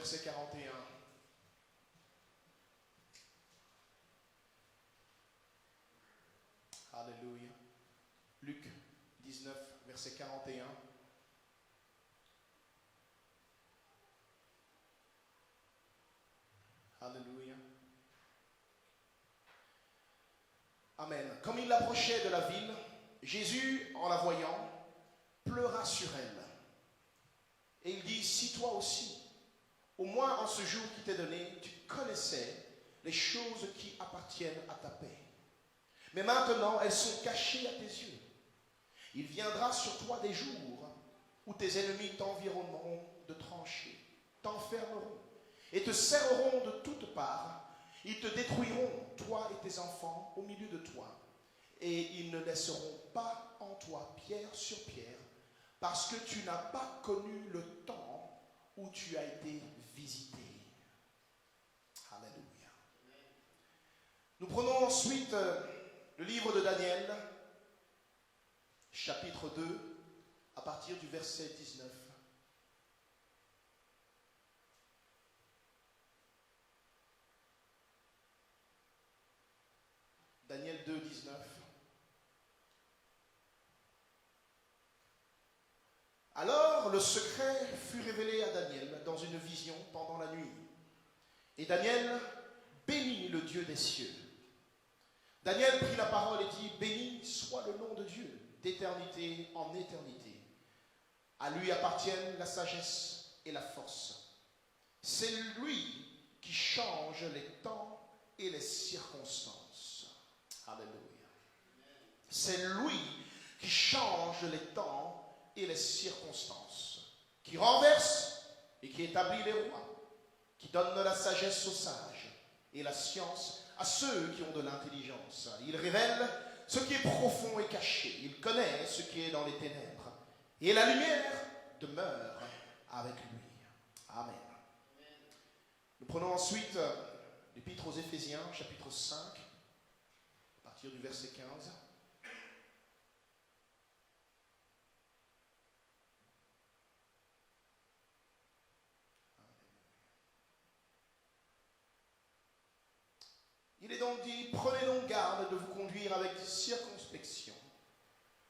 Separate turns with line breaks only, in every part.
verset 41. Alléluia. Luc 19, verset 41. Alléluia. Amen. Comme il approchait de la ville, Jésus, en la voyant, pleura sur elle. Et il dit, si toi aussi, au moins en ce jour qui t'est donné, tu connaissais les choses qui appartiennent à ta paix. Mais maintenant, elles sont cachées à tes yeux. Il viendra sur toi des jours où tes ennemis t'environneront de tranchées, t'enfermeront et te serreront de toutes parts. Ils te détruiront, toi et tes enfants, au milieu de toi. Et ils ne laisseront pas en toi pierre sur pierre, parce que tu n'as pas connu le temps où tu as été visité. Alléluia. Nous prenons ensuite le livre de Daniel, chapitre 2, à partir du verset 19. Daniel 2, 19. Alors le secret fut révélé à Daniel dans une vision pendant la nuit. Et Daniel bénit le Dieu des cieux. Daniel prit la parole et dit, béni soit le nom de Dieu, d'éternité en éternité. À lui appartiennent la sagesse et la force. C'est lui qui change les temps et les circonstances. Alléluia. C'est lui qui change les temps et les circonstances, qui renverse et qui établit les rois, qui donne la sagesse aux sages et la science à ceux qui ont de l'intelligence. Il révèle ce qui est profond et caché. Il connaît ce qui est dans les ténèbres. Et la lumière demeure avec lui. Amen. Nous prenons ensuite l'épître aux Éphésiens, chapitre 5, à partir du verset 15. Il est donc dit, prenez donc garde de vous conduire avec circonspection,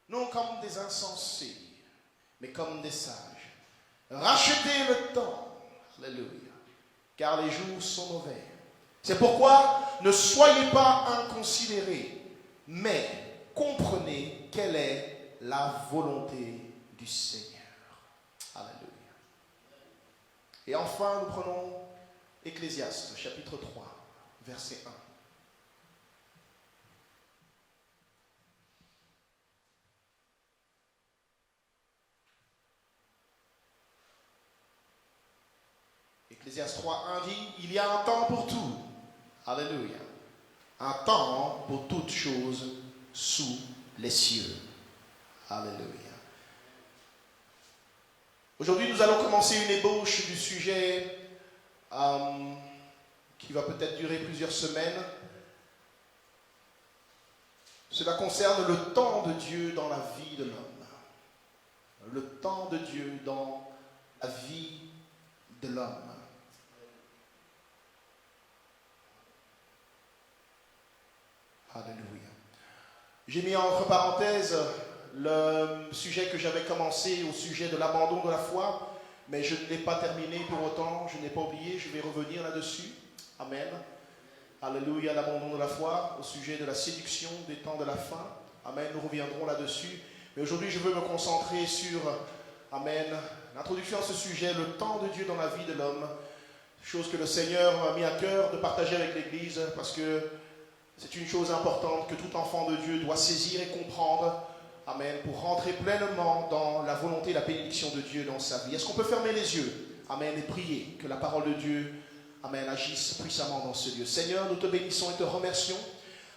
non comme des insensés, mais comme des sages. Rachetez le temps, alléluia, car les jours sont mauvais. C'est pourquoi ne soyez pas inconsidérés, mais comprenez quelle est la volonté du Seigneur. Alléluia. Et enfin, nous prenons Ecclésiaste, chapitre 3, verset 1. Ecclésiaste 3.1 dit, il y a un temps pour tout. Alléluia. Un temps pour toutes choses sous les cieux. Alléluia. Aujourd'hui, nous allons commencer une ébauche du sujet qui va peut-être durer plusieurs semaines. Cela concerne le temps de Dieu dans la vie de l'homme. Le temps de Dieu dans la vie de l'homme. Alléluia. J'ai mis entre parenthèses le sujet que j'avais commencé au sujet de l'abandon de la foi, mais je ne l'ai pas terminé pour autant, je n'ai pas oublié, je vais revenir là-dessus. Amen. Alléluia, l'abandon de la foi, au sujet de la séduction des temps de la fin. Amen, nous reviendrons là-dessus. Mais aujourd'hui, je veux me concentrer sur, amen, l'introduction à ce sujet, le temps de Dieu dans la vie de l'homme. Chose que le Seigneur m'a mis à cœur de partager avec l'Église, parce que c'est une chose importante que tout enfant de Dieu doit saisir et comprendre. Amen, pour rentrer pleinement dans la volonté et la bénédiction de Dieu dans sa vie. Est-ce qu'on peut fermer les yeux? Amen, et prier que la parole de Dieu, amen, agisse puissamment dans ce lieu. Seigneur, nous te bénissons et te remercions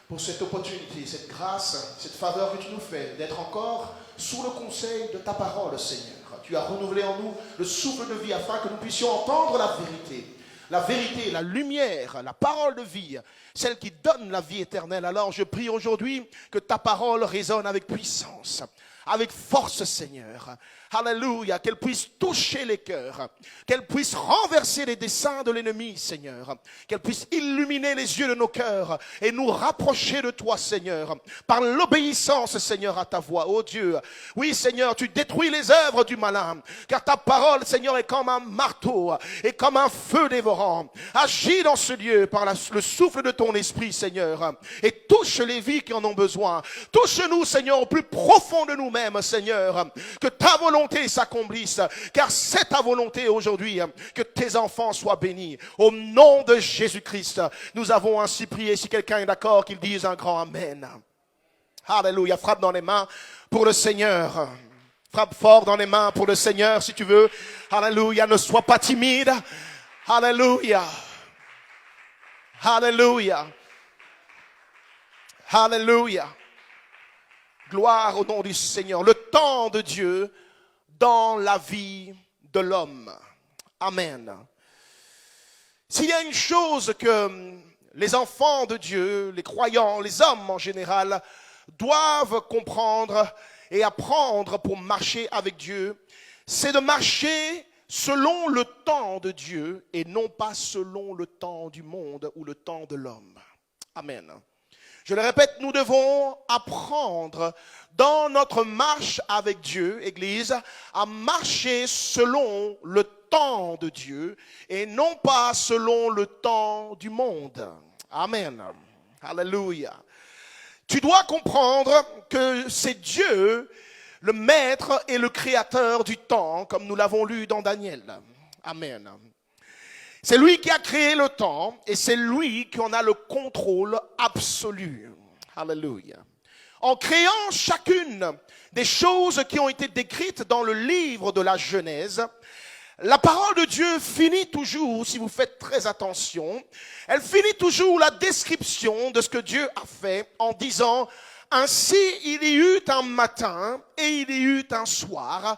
pour cette opportunité, cette grâce, cette faveur que tu nous fais d'être encore sous le conseil de ta parole, Seigneur. Tu as renouvelé en nous le souffle de vie afin que nous puissions entendre la vérité, la lumière, la parole de vie, celle qui donne la vie éternelle. Alors je prie aujourd'hui que ta parole résonne avec puissance. avec force, Seigneur. Alléluia, qu'elle puisse toucher les cœurs, qu'elle puisse renverser les desseins de l'ennemi, Seigneur, qu'elle puisse illuminer les yeux de nos cœurs et nous rapprocher de toi, Seigneur, par l'obéissance, Seigneur, à ta voix, oh Dieu. Oui, Seigneur, tu détruis les œuvres du malin, car ta parole, Seigneur, est comme un marteau et comme un feu dévorant. Agis dans ce lieu par le souffle de ton esprit, Seigneur, et touche les vies qui en ont besoin. Touche-nous, Seigneur, au plus profond de nous-mêmes, Seigneur, que ta volonté s'accomplisse, car c'est ta volonté aujourd'hui que tes enfants soient bénis. Au nom de Jésus-Christ, nous avons ainsi prié. Si quelqu'un est d'accord, qu'il dise un grand Amen. Alléluia. Frappe dans les mains pour le Seigneur. Frappe fort dans les mains pour le Seigneur si tu veux. Alléluia. Ne sois pas timide. Alléluia. Alléluia. Alléluia. Gloire au nom du Seigneur. Le temps de Dieu dans la vie de l'homme. Amen. S'il y a une chose que les enfants de Dieu, les croyants, les hommes en général, doivent comprendre et apprendre pour marcher avec Dieu, c'est de marcher selon le temps de Dieu et non pas selon le temps du monde ou le temps de l'homme. Amen. Je le répète, nous devons apprendre dans notre marche avec Dieu, Église, à marcher selon le temps de Dieu et non pas selon le temps du monde. Amen. Alléluia. Tu dois comprendre que c'est Dieu, le maître et le créateur du temps, comme nous l'avons lu dans Daniel. Amen. C'est lui qui a créé le temps et c'est lui qui en a le contrôle absolu. Alléluia. En créant chacune des choses qui ont été décrites dans le livre de la Genèse, la parole de Dieu finit toujours, si vous faites très attention, elle finit toujours la description de ce que Dieu a fait en disant « Ainsi il y eut un matin et il y eut un soir ».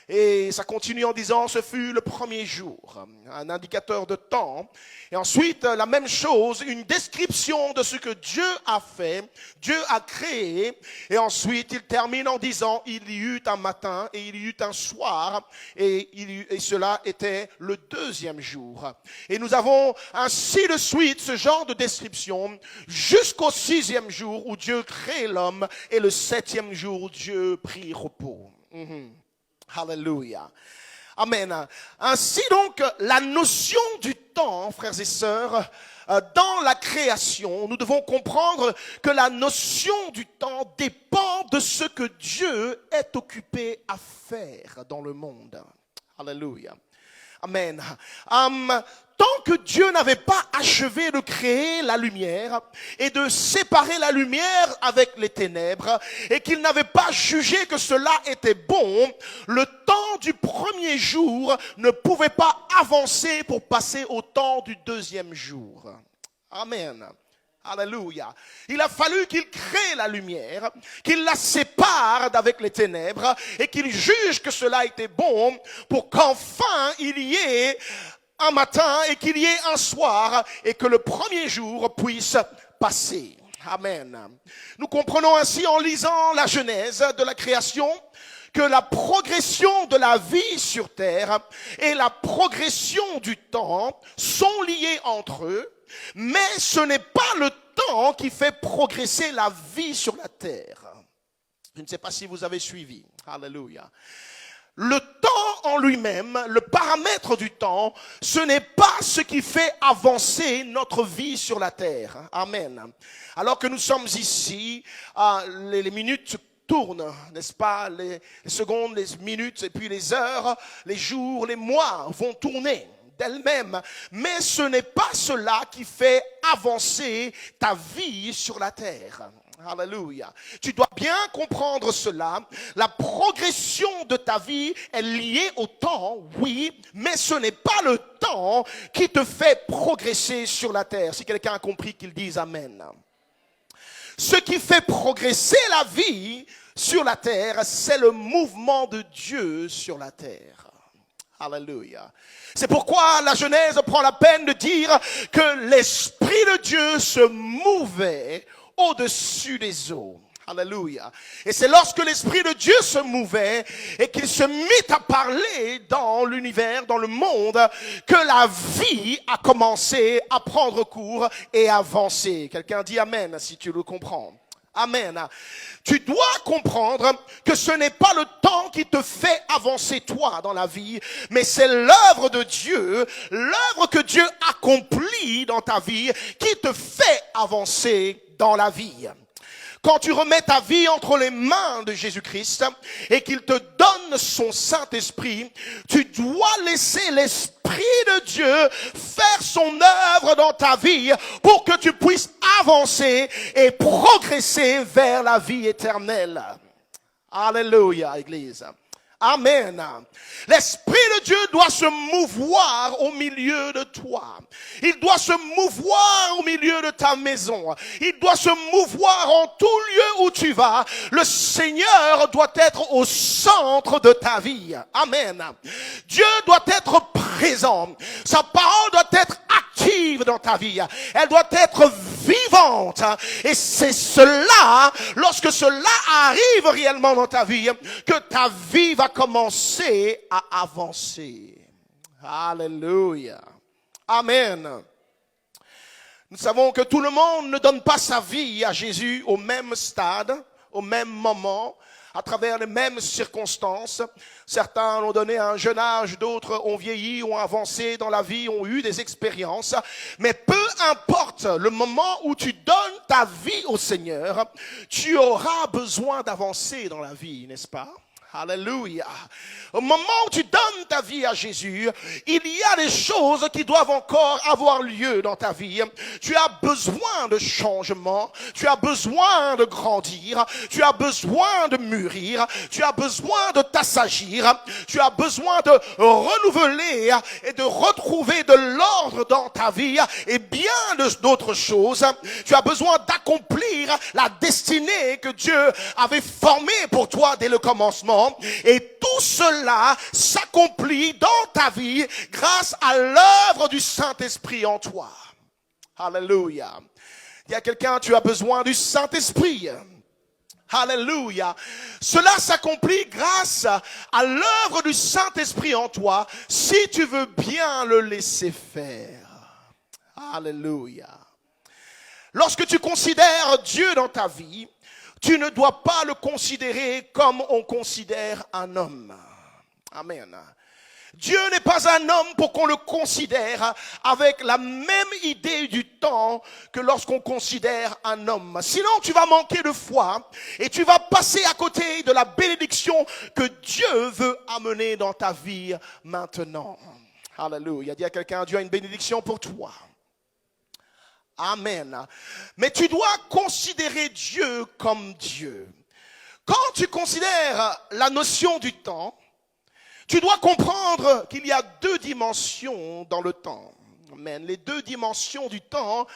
Et ça continue en disant, ce fut le premier jour, un indicateur de temps. Et ensuite, la même chose, une description de ce que Dieu a fait, Dieu a créé. Et ensuite, il termine en disant, il y eut un matin et il y eut un soir. Et cela était le deuxième jour. Et nous avons ainsi de suite ce genre de description jusqu'au 6e jour où Dieu crée l'homme et le 7e jour où Dieu prit repos. Alléluia. Amen. Ainsi donc, la notion du temps, frères et sœurs, dans la création, nous devons comprendre que la notion du temps dépend de ce que Dieu est occupé à faire dans le monde. Alléluia. Amen. Tant que Dieu n'avait pas achevé de créer la lumière et de séparer la lumière avec les ténèbres et qu'il n'avait pas jugé que cela était bon, le temps du premier jour ne pouvait pas avancer pour passer au temps du deuxième jour. Amen. Alléluia. Il a fallu qu'il crée la lumière, qu'il la sépare d'avec les ténèbres et qu'il juge que cela était bon pour qu'enfin il y ait un matin et qu'il y ait un soir et que le premier jour puisse passer. Amen. Nous comprenons ainsi en lisant la Genèse de la création que la progression de la vie sur terre et la progression du temps sont liées entre eux, mais ce n'est pas le temps qui fait progresser la vie sur la terre. Je ne sais pas si vous avez suivi. Alléluia. Le temps en lui-même, le paramètre du temps, ce n'est pas ce qui fait avancer notre vie sur la terre. Amen. Alors que nous sommes ici, les minutes tournent, n'est-ce pas? Les secondes, les minutes et puis les heures, les jours, les mois vont tourner d'elles-mêmes. Mais ce n'est pas cela qui fait avancer ta vie sur la terre. Alléluia. Tu dois bien comprendre cela. La progression de ta vie est liée au temps, oui, mais ce n'est pas le temps qui te fait progresser sur la terre. Si quelqu'un a compris, qu'il dise Amen. Ce qui fait progresser la vie sur la terre, c'est le mouvement de Dieu sur la terre. Alléluia. C'est pourquoi la Genèse prend la peine de dire que l'Esprit de Dieu se mouvait au-dessus des eaux. Alléluia. Et c'est lorsque l'Esprit de Dieu se mouvait et qu'il se mit à parler dans l'univers, dans le monde, que la vie a commencé à prendre cours et avancer. Quelqu'un dit Amen si tu le comprends. Amen. Tu dois comprendre que ce n'est pas le temps qui te fait avancer toi dans la vie, mais c'est l'œuvre de Dieu, l'œuvre que Dieu accomplit dans ta vie qui te fait avancer dans la vie. Quand tu remets ta vie entre les mains de Jésus-Christ et qu'il te donne son Saint-Esprit, tu dois laisser l'Esprit de Dieu faire son œuvre dans ta vie pour que tu puisses avancer et progresser vers la vie éternelle. Alléluia, Église. Amen. L'Esprit de Dieu doit se mouvoir au milieu de toi. Il doit se mouvoir au milieu de ta maison. Il doit se mouvoir en tout lieu où tu vas. Le Seigneur doit être au centre de ta vie. Amen. Dieu doit être présent. Sa parole doit être active dans ta vie. Elle doit être vivante. Et c'est cela, lorsque cela arrive réellement dans ta vie, que ta vie va commencer à avancer. Alléluia. Amen. Nous savons que tout le monde ne donne pas sa vie à Jésus au même stade, au même moment, à travers les mêmes circonstances. Certains l'ont donné à un jeune âge, d'autres ont vieilli, ont avancé dans la vie, ont eu des expériences. Mais peu importe le moment où tu donnes ta vie au Seigneur, tu auras besoin d'avancer dans la vie, n'est-ce pas? Alléluia. Au moment où tu donnes ta vie à Jésus, il y a des choses qui doivent encore avoir lieu dans ta vie. Tu as besoin de changement, tu as besoin de grandir, tu as besoin de mûrir, tu as besoin de t'assagir, tu as besoin de renouveler et de retrouver de l'ordre dans ta vie et bien d'autres choses. Tu as besoin d'accomplir la destinée que Dieu avait formée pour toi dès le commencement. Et tout cela s'accomplit dans ta vie grâce à l'œuvre du Saint-Esprit en toi. Alléluia. Il y a quelqu'un, tu as besoin du Saint-Esprit. Alléluia. Cela s'accomplit grâce à l'œuvre du Saint-Esprit en toi, si tu veux bien le laisser faire. Alléluia. Lorsque tu considères Dieu dans ta vie, tu ne dois pas le considérer comme on considère un homme. Amen. Dieu n'est pas un homme pour qu'on le considère avec la même idée du temps que lorsqu'on considère un homme. Sinon, tu vas manquer de foi et tu vas passer à côté de la bénédiction que Dieu veut amener dans ta vie maintenant. Alléluia. Dis à quelqu'un, Dieu a une bénédiction pour toi. Amen. Mais tu dois considérer Dieu comme Dieu. Quand tu considères la notion du temps, tu dois comprendre qu'il y a deux dimensions dans le temps. Amen. Les deux dimensions du temps,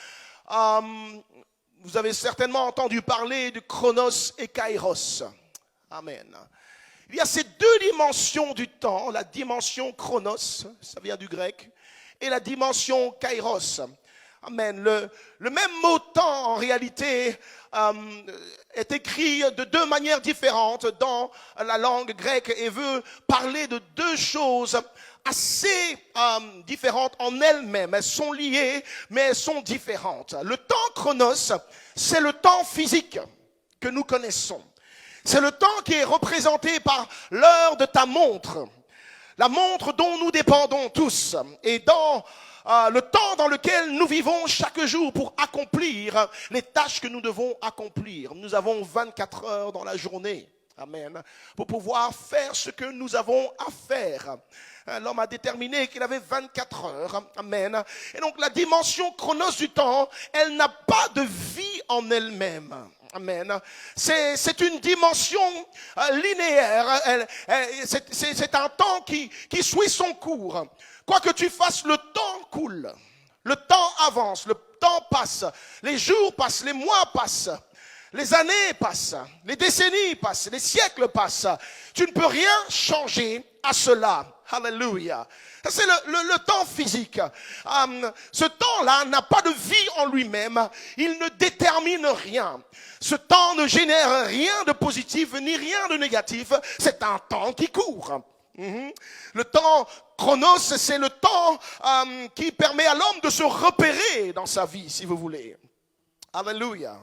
vous avez certainement entendu parler de Chronos et Kairos. Amen. Il y a ces deux dimensions du temps, la dimension Chronos, ça vient du grec, et la dimension Kairos. Amen. Le même mot temps, en réalité, est écrit de deux manières différentes dans la langue grecque et veut parler de deux choses assez différentes en elles-mêmes. Elles sont liées, mais elles sont différentes. Le temps chronos, c'est le temps physique que nous connaissons. C'est le temps qui est représenté par l'heure de ta montre. La montre dont nous dépendons tous. Et dans le temps dans lequel nous vivons chaque jour pour accomplir les tâches que nous devons accomplir. Nous avons 24 heures dans la journée. Amen. Pour pouvoir faire ce que nous avons à faire. L'homme a déterminé qu'il avait 24 heures. Amen. Et donc la dimension chronos du temps, elle n'a pas de vie en elle-même. Amen. C'est une dimension linéaire. C'est un temps qui suit son cours. Quoi que tu fasses, le temps coule. Le temps avance, le temps passe. Les jours passent, les mois passent. Les années passent, les décennies passent, les siècles passent. Tu ne peux rien changer à cela. Alléluia. C'est le temps physique. Ce temps-là n'a pas de vie en lui-même. Il ne détermine rien. Ce temps ne génère rien de positif ni rien de négatif. C'est un temps qui court. Le temps chronos, c'est le temps qui permet à l'homme de se repérer dans sa vie, si vous voulez. Alléluia.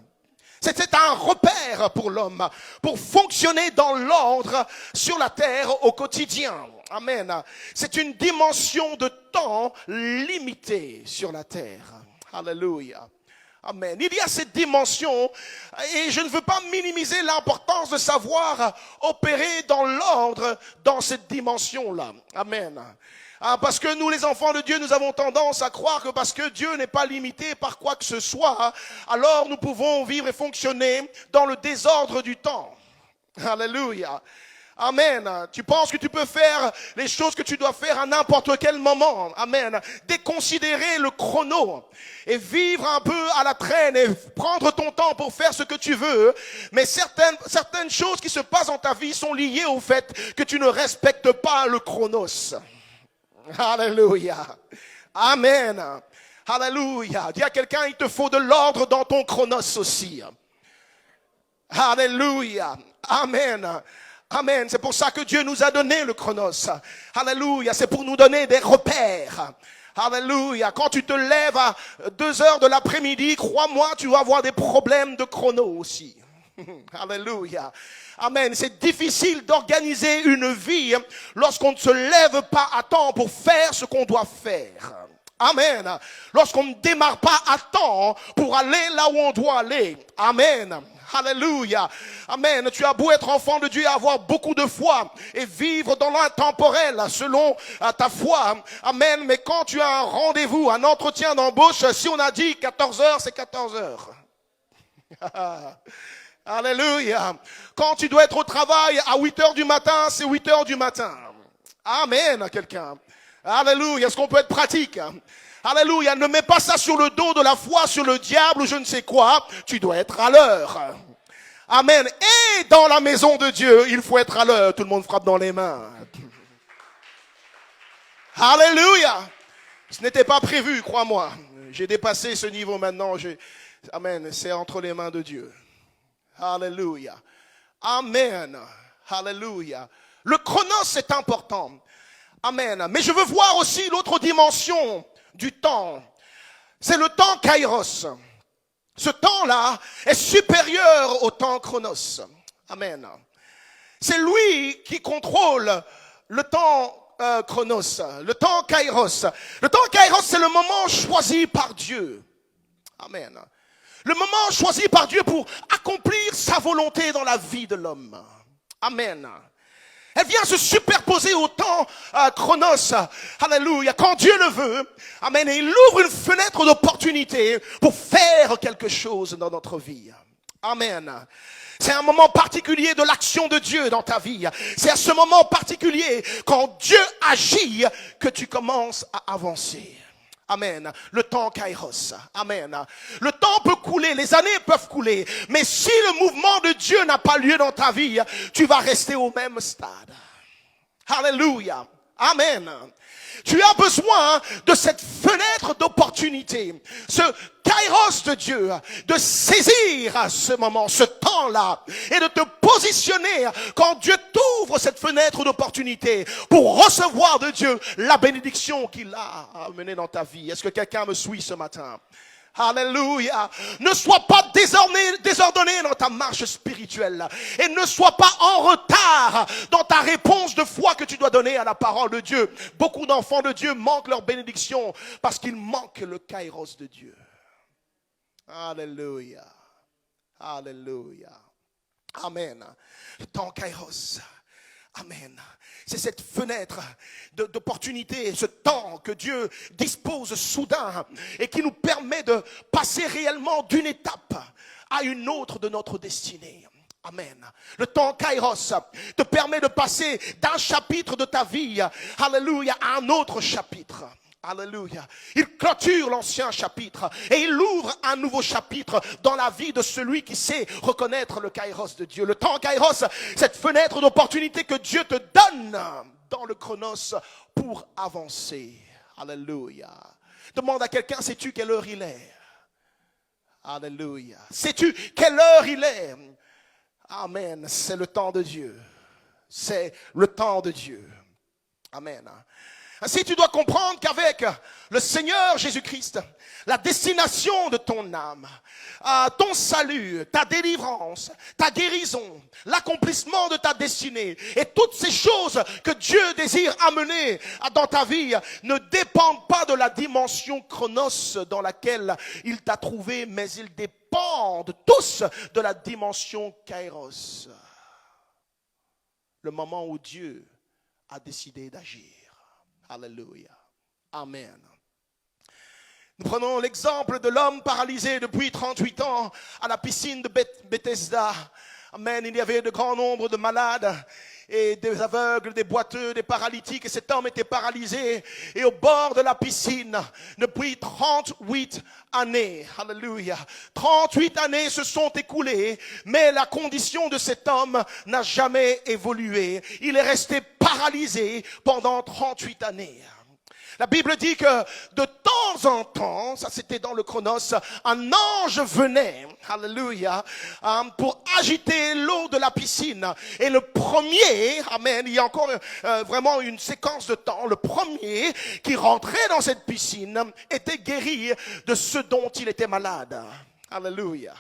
C'était un repère pour l'homme, pour fonctionner dans l'ordre sur la terre au quotidien. Amen. C'est une dimension de temps limitée sur la terre. Alléluia. Amen. Il y a cette dimension, et je ne veux pas minimiser l'importance de savoir opérer dans l'ordre dans cette dimension-là. Amen. Parce que nous, les enfants de Dieu, nous avons tendance à croire que parce que Dieu n'est pas limité par quoi que ce soit, alors nous pouvons vivre et fonctionner dans le désordre du temps. Alléluia. Amen. Tu penses que tu peux faire les choses que tu dois faire à n'importe quel moment. Amen. Déconsidérer le chrono et vivre un peu à la traîne et prendre ton temps pour faire ce que tu veux. Mais certaines choses qui se passent dans ta vie sont liées au fait que tu ne respectes pas le chronos. Alléluia. Amen. Alléluia. Dis à quelqu'un, il te faut de l'ordre dans ton chronos aussi. Alléluia. Amen. Amen. C'est pour ça que Dieu nous a donné le chronos. Alléluia. C'est pour nous donner des repères. Alléluia. Quand tu te lèves à 2 heures de l'après-midi, crois-moi, tu vas avoir des problèmes de chrono aussi. Alléluia. Amen. C'est difficile d'organiser une vie lorsqu'on ne se lève pas à temps pour faire ce qu'on doit faire. Amen. Lorsqu'on ne démarre pas à temps pour aller là où on doit aller. Amen. Alléluia. Amen. Tu as beau être enfant de Dieu et avoir beaucoup de foi et vivre dans l'intemporel selon ta foi. Amen. Mais quand tu as un rendez-vous, un entretien d'embauche, si on a dit 14 heures, c'est 14 heures. Alléluia. Quand tu dois être au travail à 8 heures du matin, c'est 8 heures du matin. Amen, quelqu'un. Alléluia. Est-ce qu'on peut être pratique? Alléluia. Ne mets pas ça sur le dos de la foi, sur le diable ou je ne sais quoi. Tu dois être à l'heure. Amen. Et dans la maison de Dieu, il faut être à l'heure. Tout le monde frappe dans les mains. Alléluia. Ce n'était pas prévu, crois-moi. J'ai dépassé ce niveau maintenant. Amen. C'est entre les mains de Dieu. Alléluia. Amen. Alléluia. Le chronos est important. Amen. Mais je veux voir aussi l'autre dimension du temps. C'est le temps kairos. Ce temps-là est supérieur au temps chronos. Amen. C'est lui qui contrôle le temps chronos, le temps kairos. Le temps kairos, c'est le moment choisi par Dieu. Amen. Le moment choisi par Dieu pour accomplir sa volonté dans la vie de l'homme. Amen. Elle vient se superposer au temps chronos. Alléluia. Quand Dieu le veut. Amen. Et il ouvre une fenêtre d'opportunité pour faire quelque chose dans notre vie. Amen. C'est un moment particulier de l'action de Dieu dans ta vie. C'est à ce moment particulier, quand Dieu agit, que tu commences à avancer. Amen. Le temps kairos. Amen. Le temps peut couler, les années peuvent couler. Mais si le mouvement de Dieu n'a pas lieu dans ta vie, tu vas rester au même stade. Alléluia. Amen. Tu as besoin de cette fenêtre d'opportunité, ce kairos de Dieu, de saisir ce moment, ce temps-là, et de te positionner quand Dieu t'ouvre cette fenêtre d'opportunité pour recevoir de Dieu la bénédiction qu'il a amenée dans ta vie. Est-ce que quelqu'un me suit ce matin? Alléluia. Ne sois pas désordonné dans ta marche spirituelle. Et ne sois pas en retard dans ta réponse de foi que tu dois donner à la parole de Dieu. Beaucoup d'enfants de Dieu manquent leur bénédiction parce qu'ils manquent le kairos de Dieu. Alléluia. Alléluia. Amen. Le temps kairos. Amen. C'est cette fenêtre d'opportunité, ce temps que Dieu dispose soudain et qui nous permet de passer réellement d'une étape à une autre de notre destinée. Amen. Le temps kairos te permet de passer d'un chapitre de ta vie, alléluia, à un autre chapitre. Alléluia. Il clôture l'ancien chapitre et il ouvre un nouveau chapitre dans la vie de celui qui sait reconnaître le kairos de Dieu. Le temps kairos, cette fenêtre d'opportunité que Dieu te donne dans le chronos pour avancer. Alléluia. Demande à quelqu'un, sais-tu quelle heure il est? Alléluia. Sais-tu quelle heure il est? Amen. C'est le temps de Dieu. C'est le temps de Dieu. Amen. Ainsi, tu dois comprendre qu'avec le Seigneur Jésus-Christ, la destination de ton âme, ton salut, ta délivrance, ta guérison, l'accomplissement de ta destinée et toutes ces choses que Dieu désire amener dans ta vie ne dépendent pas de la dimension chronos dans laquelle il t'a trouvé, mais ils dépendent tous de la dimension kairos. Le moment où Dieu a décidé d'agir. Alléluia. Amen. Nous prenons l'exemple de l'homme paralysé depuis 38 ans à la piscine de Bethesda. Amen. Il y avait de grands nombres de malades et des aveugles, des boiteux, des paralytiques. Et cet homme était paralysé et au bord de la piscine depuis 38 années. Alléluia. 38 années se sont écoulées, mais la condition de cet homme n'a jamais évolué. Il est resté paralysé pendant 38 années. La Bible dit que de temps en temps, ça c'était dans le chronos, un ange venait, alléluia, pour agiter l'eau de la piscine. Et le premier, amen, il y a encore vraiment une séquence de temps, le premier qui rentrait dans cette piscine était guéri de ce dont il était malade. Alléluia.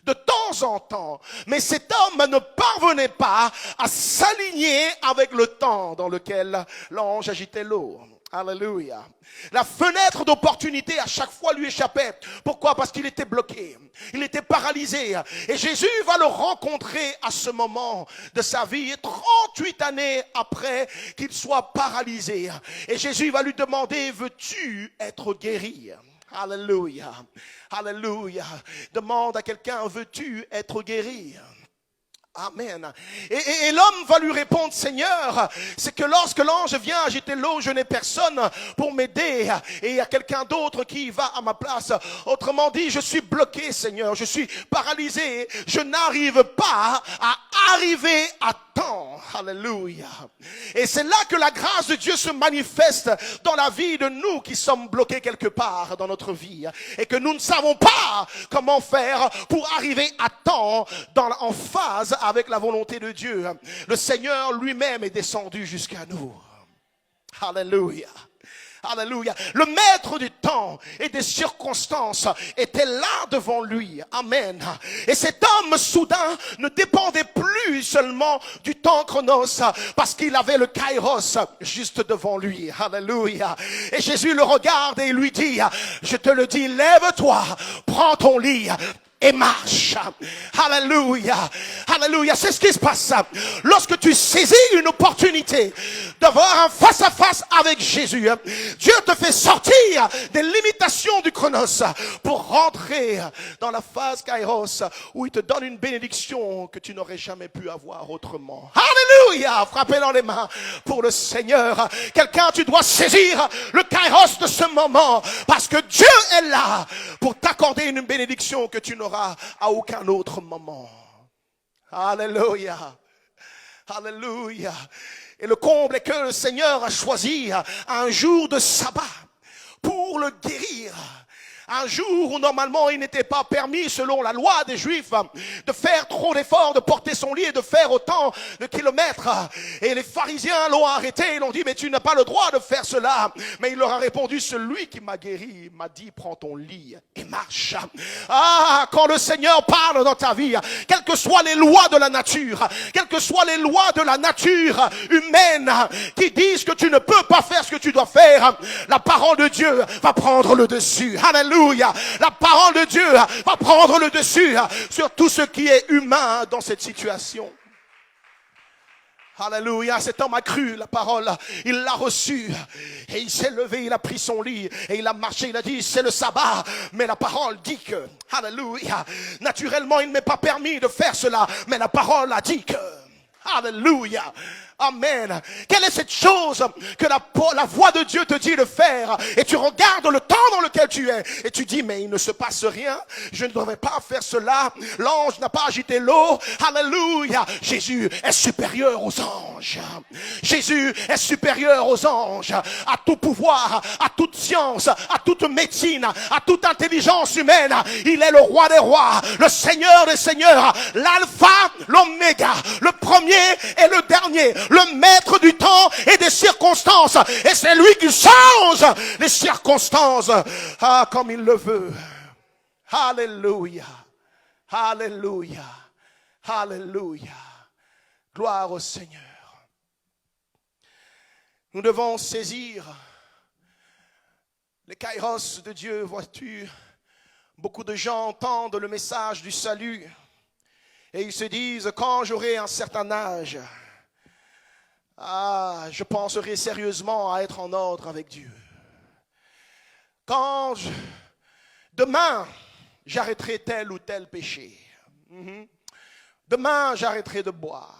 De temps en temps. Mais cet homme ne parvenait pas à s'aligner avec le temps dans lequel l'ange agitait l'eau. Alléluia. La fenêtre d'opportunité à chaque fois lui échappait. Pourquoi? Parce qu'il était bloqué. Il était paralysé. Et Jésus va le rencontrer à ce moment de sa vie, 38 années après qu'il soit paralysé. Et Jésus va lui demander, veux-tu être guéri? Alléluia. Alléluia. Demande à quelqu'un, veux-tu être guéri? Amen. Et l'homme va lui répondre, Seigneur, c'est que lorsque l'ange vient agiter l'eau, je n'ai personne pour m'aider. Et il y a quelqu'un d'autre qui va à ma place. Autrement dit, je suis bloqué, Seigneur. Je suis paralysé. Je n'arrive pas à arriver à temps. Alléluia. Et c'est là que la grâce de Dieu se manifeste dans la vie de nous qui sommes bloqués quelque part dans notre vie. Et que nous ne savons pas comment faire pour arriver à temps en phase avec la volonté de Dieu. Le Seigneur lui-même est descendu jusqu'à nous. Alléluia. Alléluia. Le maître du temps et des circonstances était là devant lui. Amen. Et cet homme soudain ne dépendait plus seulement du temps chronos parce qu'il avait le kairos juste devant lui. Alléluia. Et Jésus le regarde et lui dit, je te le dis, lève-toi, prends ton lit et marche. Alléluia. Alléluia. C'est ce qui se passe lorsque tu saisis une opportunité d'avoir un face-à-face avec Jésus. Dieu te fait sortir des limitations du chronos pour rentrer dans la phase kairos où il te donne une bénédiction que tu n'aurais jamais pu avoir autrement. Alléluia. Frappez dans les mains pour le Seigneur. Quelqu'un, tu dois saisir le kairos de ce moment parce que Dieu est là pour t'accorder une bénédiction que tu n'auras à aucun autre moment. Alléluia. Alléluia. Et le comble est que le Seigneur a choisi un jour de sabbat pour le guérir. Un jour où normalement il n'était pas permis selon la loi des Juifs de faire trop d'efforts, de porter son lit et de faire autant de kilomètres. Et les pharisiens l'ont arrêté, ils l'ont dit, mais tu n'as pas le droit de faire cela. Mais il leur a répondu, celui qui m'a guéri m'a dit, prends ton lit et marche. Ah, quand le Seigneur parle dans ta vie, quelles que soient les lois de la nature, quelles que soient les lois de la nature humaine qui disent que tu ne peux pas faire ce que tu dois faire, la parole de Dieu va prendre le dessus. Alléluia. La parole de Dieu va prendre le dessus sur tout ce qui est humain dans cette situation. Alléluia, cet homme a cru la parole, il l'a reçue et il s'est levé, il a pris son lit et il a marché, il a dit c'est le sabbat, mais la parole dit que, alléluia, naturellement il ne m'est pas permis de faire cela, mais la parole a dit que, alléluia. Amen. Quelle est cette chose que la voix de Dieu te dit de faire? Et tu regardes le temps dans lequel tu es. Et tu dis, mais il ne se passe rien. Je ne devrais pas faire cela. L'ange n'a pas agité l'eau. Alléluia. Jésus est supérieur aux anges. Jésus est supérieur aux anges. À tout pouvoir, à toute science, à toute médecine, à toute intelligence humaine. Il est le roi des rois, le Seigneur des seigneurs, l'alpha, l'oméga, le premier et le dernier, le maître du temps et des circonstances. Et c'est lui qui change les circonstances comme il le veut. Alléluia. Alléluia. Alléluia. Gloire au Seigneur. Nous devons saisir les kairos de Dieu, vois-tu. Beaucoup de gens entendent le message du salut et ils se disent, quand j'aurai un certain âge, je penserai sérieusement à être en ordre avec Dieu. Demain, j'arrêterai tel ou tel péché. Demain, j'arrêterai de boire.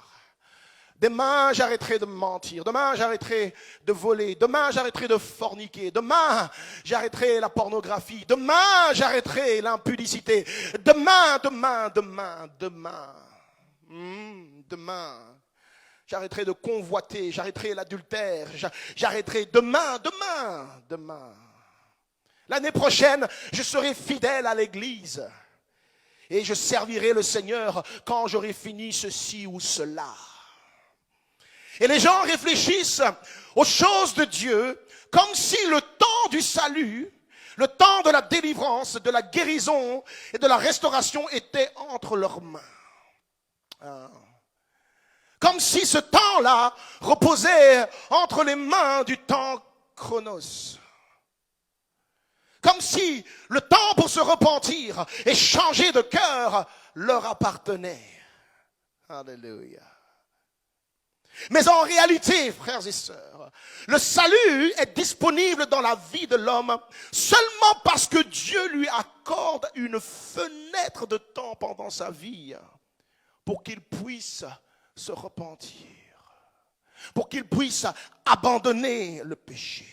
Demain, j'arrêterai de mentir. Demain, j'arrêterai de voler. Demain, j'arrêterai de forniquer. Demain, j'arrêterai la pornographie. Demain, j'arrêterai l'impudicité. Demain, j'arrêterai de convoiter. J'arrêterai l'adultère. J'arrêterai demain. L'année prochaine, je serai fidèle à l'église. Et je servirai le Seigneur quand j'aurai fini ceci ou cela. Et les gens réfléchissent aux choses de Dieu comme si le temps du salut, le temps de la délivrance, de la guérison et de la restauration était entre leurs mains. Comme si ce temps-là reposait entre les mains du temps chronos. Comme si le temps pour se repentir et changer de cœur leur appartenait. Alléluia. Mais en réalité, frères et sœurs, le salut est disponible dans la vie de l'homme seulement parce que Dieu lui accorde une fenêtre de temps pendant sa vie pour qu'il puisse se repentir, pour qu'il puisse abandonner le péché,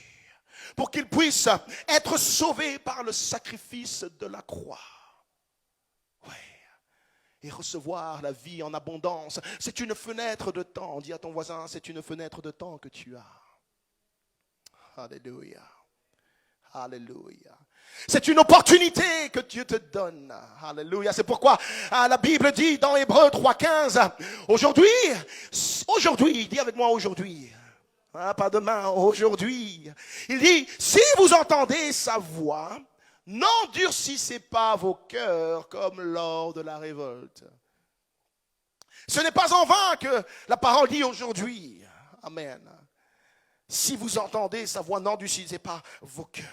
pour qu'il puisse être sauvé par le sacrifice de la croix. Et recevoir la vie en abondance. C'est une fenêtre de temps. Dis à ton voisin, c'est une fenêtre de temps que tu as. Alléluia. Alléluia. C'est une opportunité que Dieu te donne. Alléluia. C'est pourquoi la Bible dit dans Hébreux 3,15, aujourd'hui, dis avec moi aujourd'hui. Pas demain, aujourd'hui. Il dit, si vous entendez sa voix, n'endurcissez pas vos cœurs comme lors de la révolte. Ce n'est pas en vain que la parole dit aujourd'hui. Amen. Si vous entendez sa voix, n'endurcissez pas vos cœurs.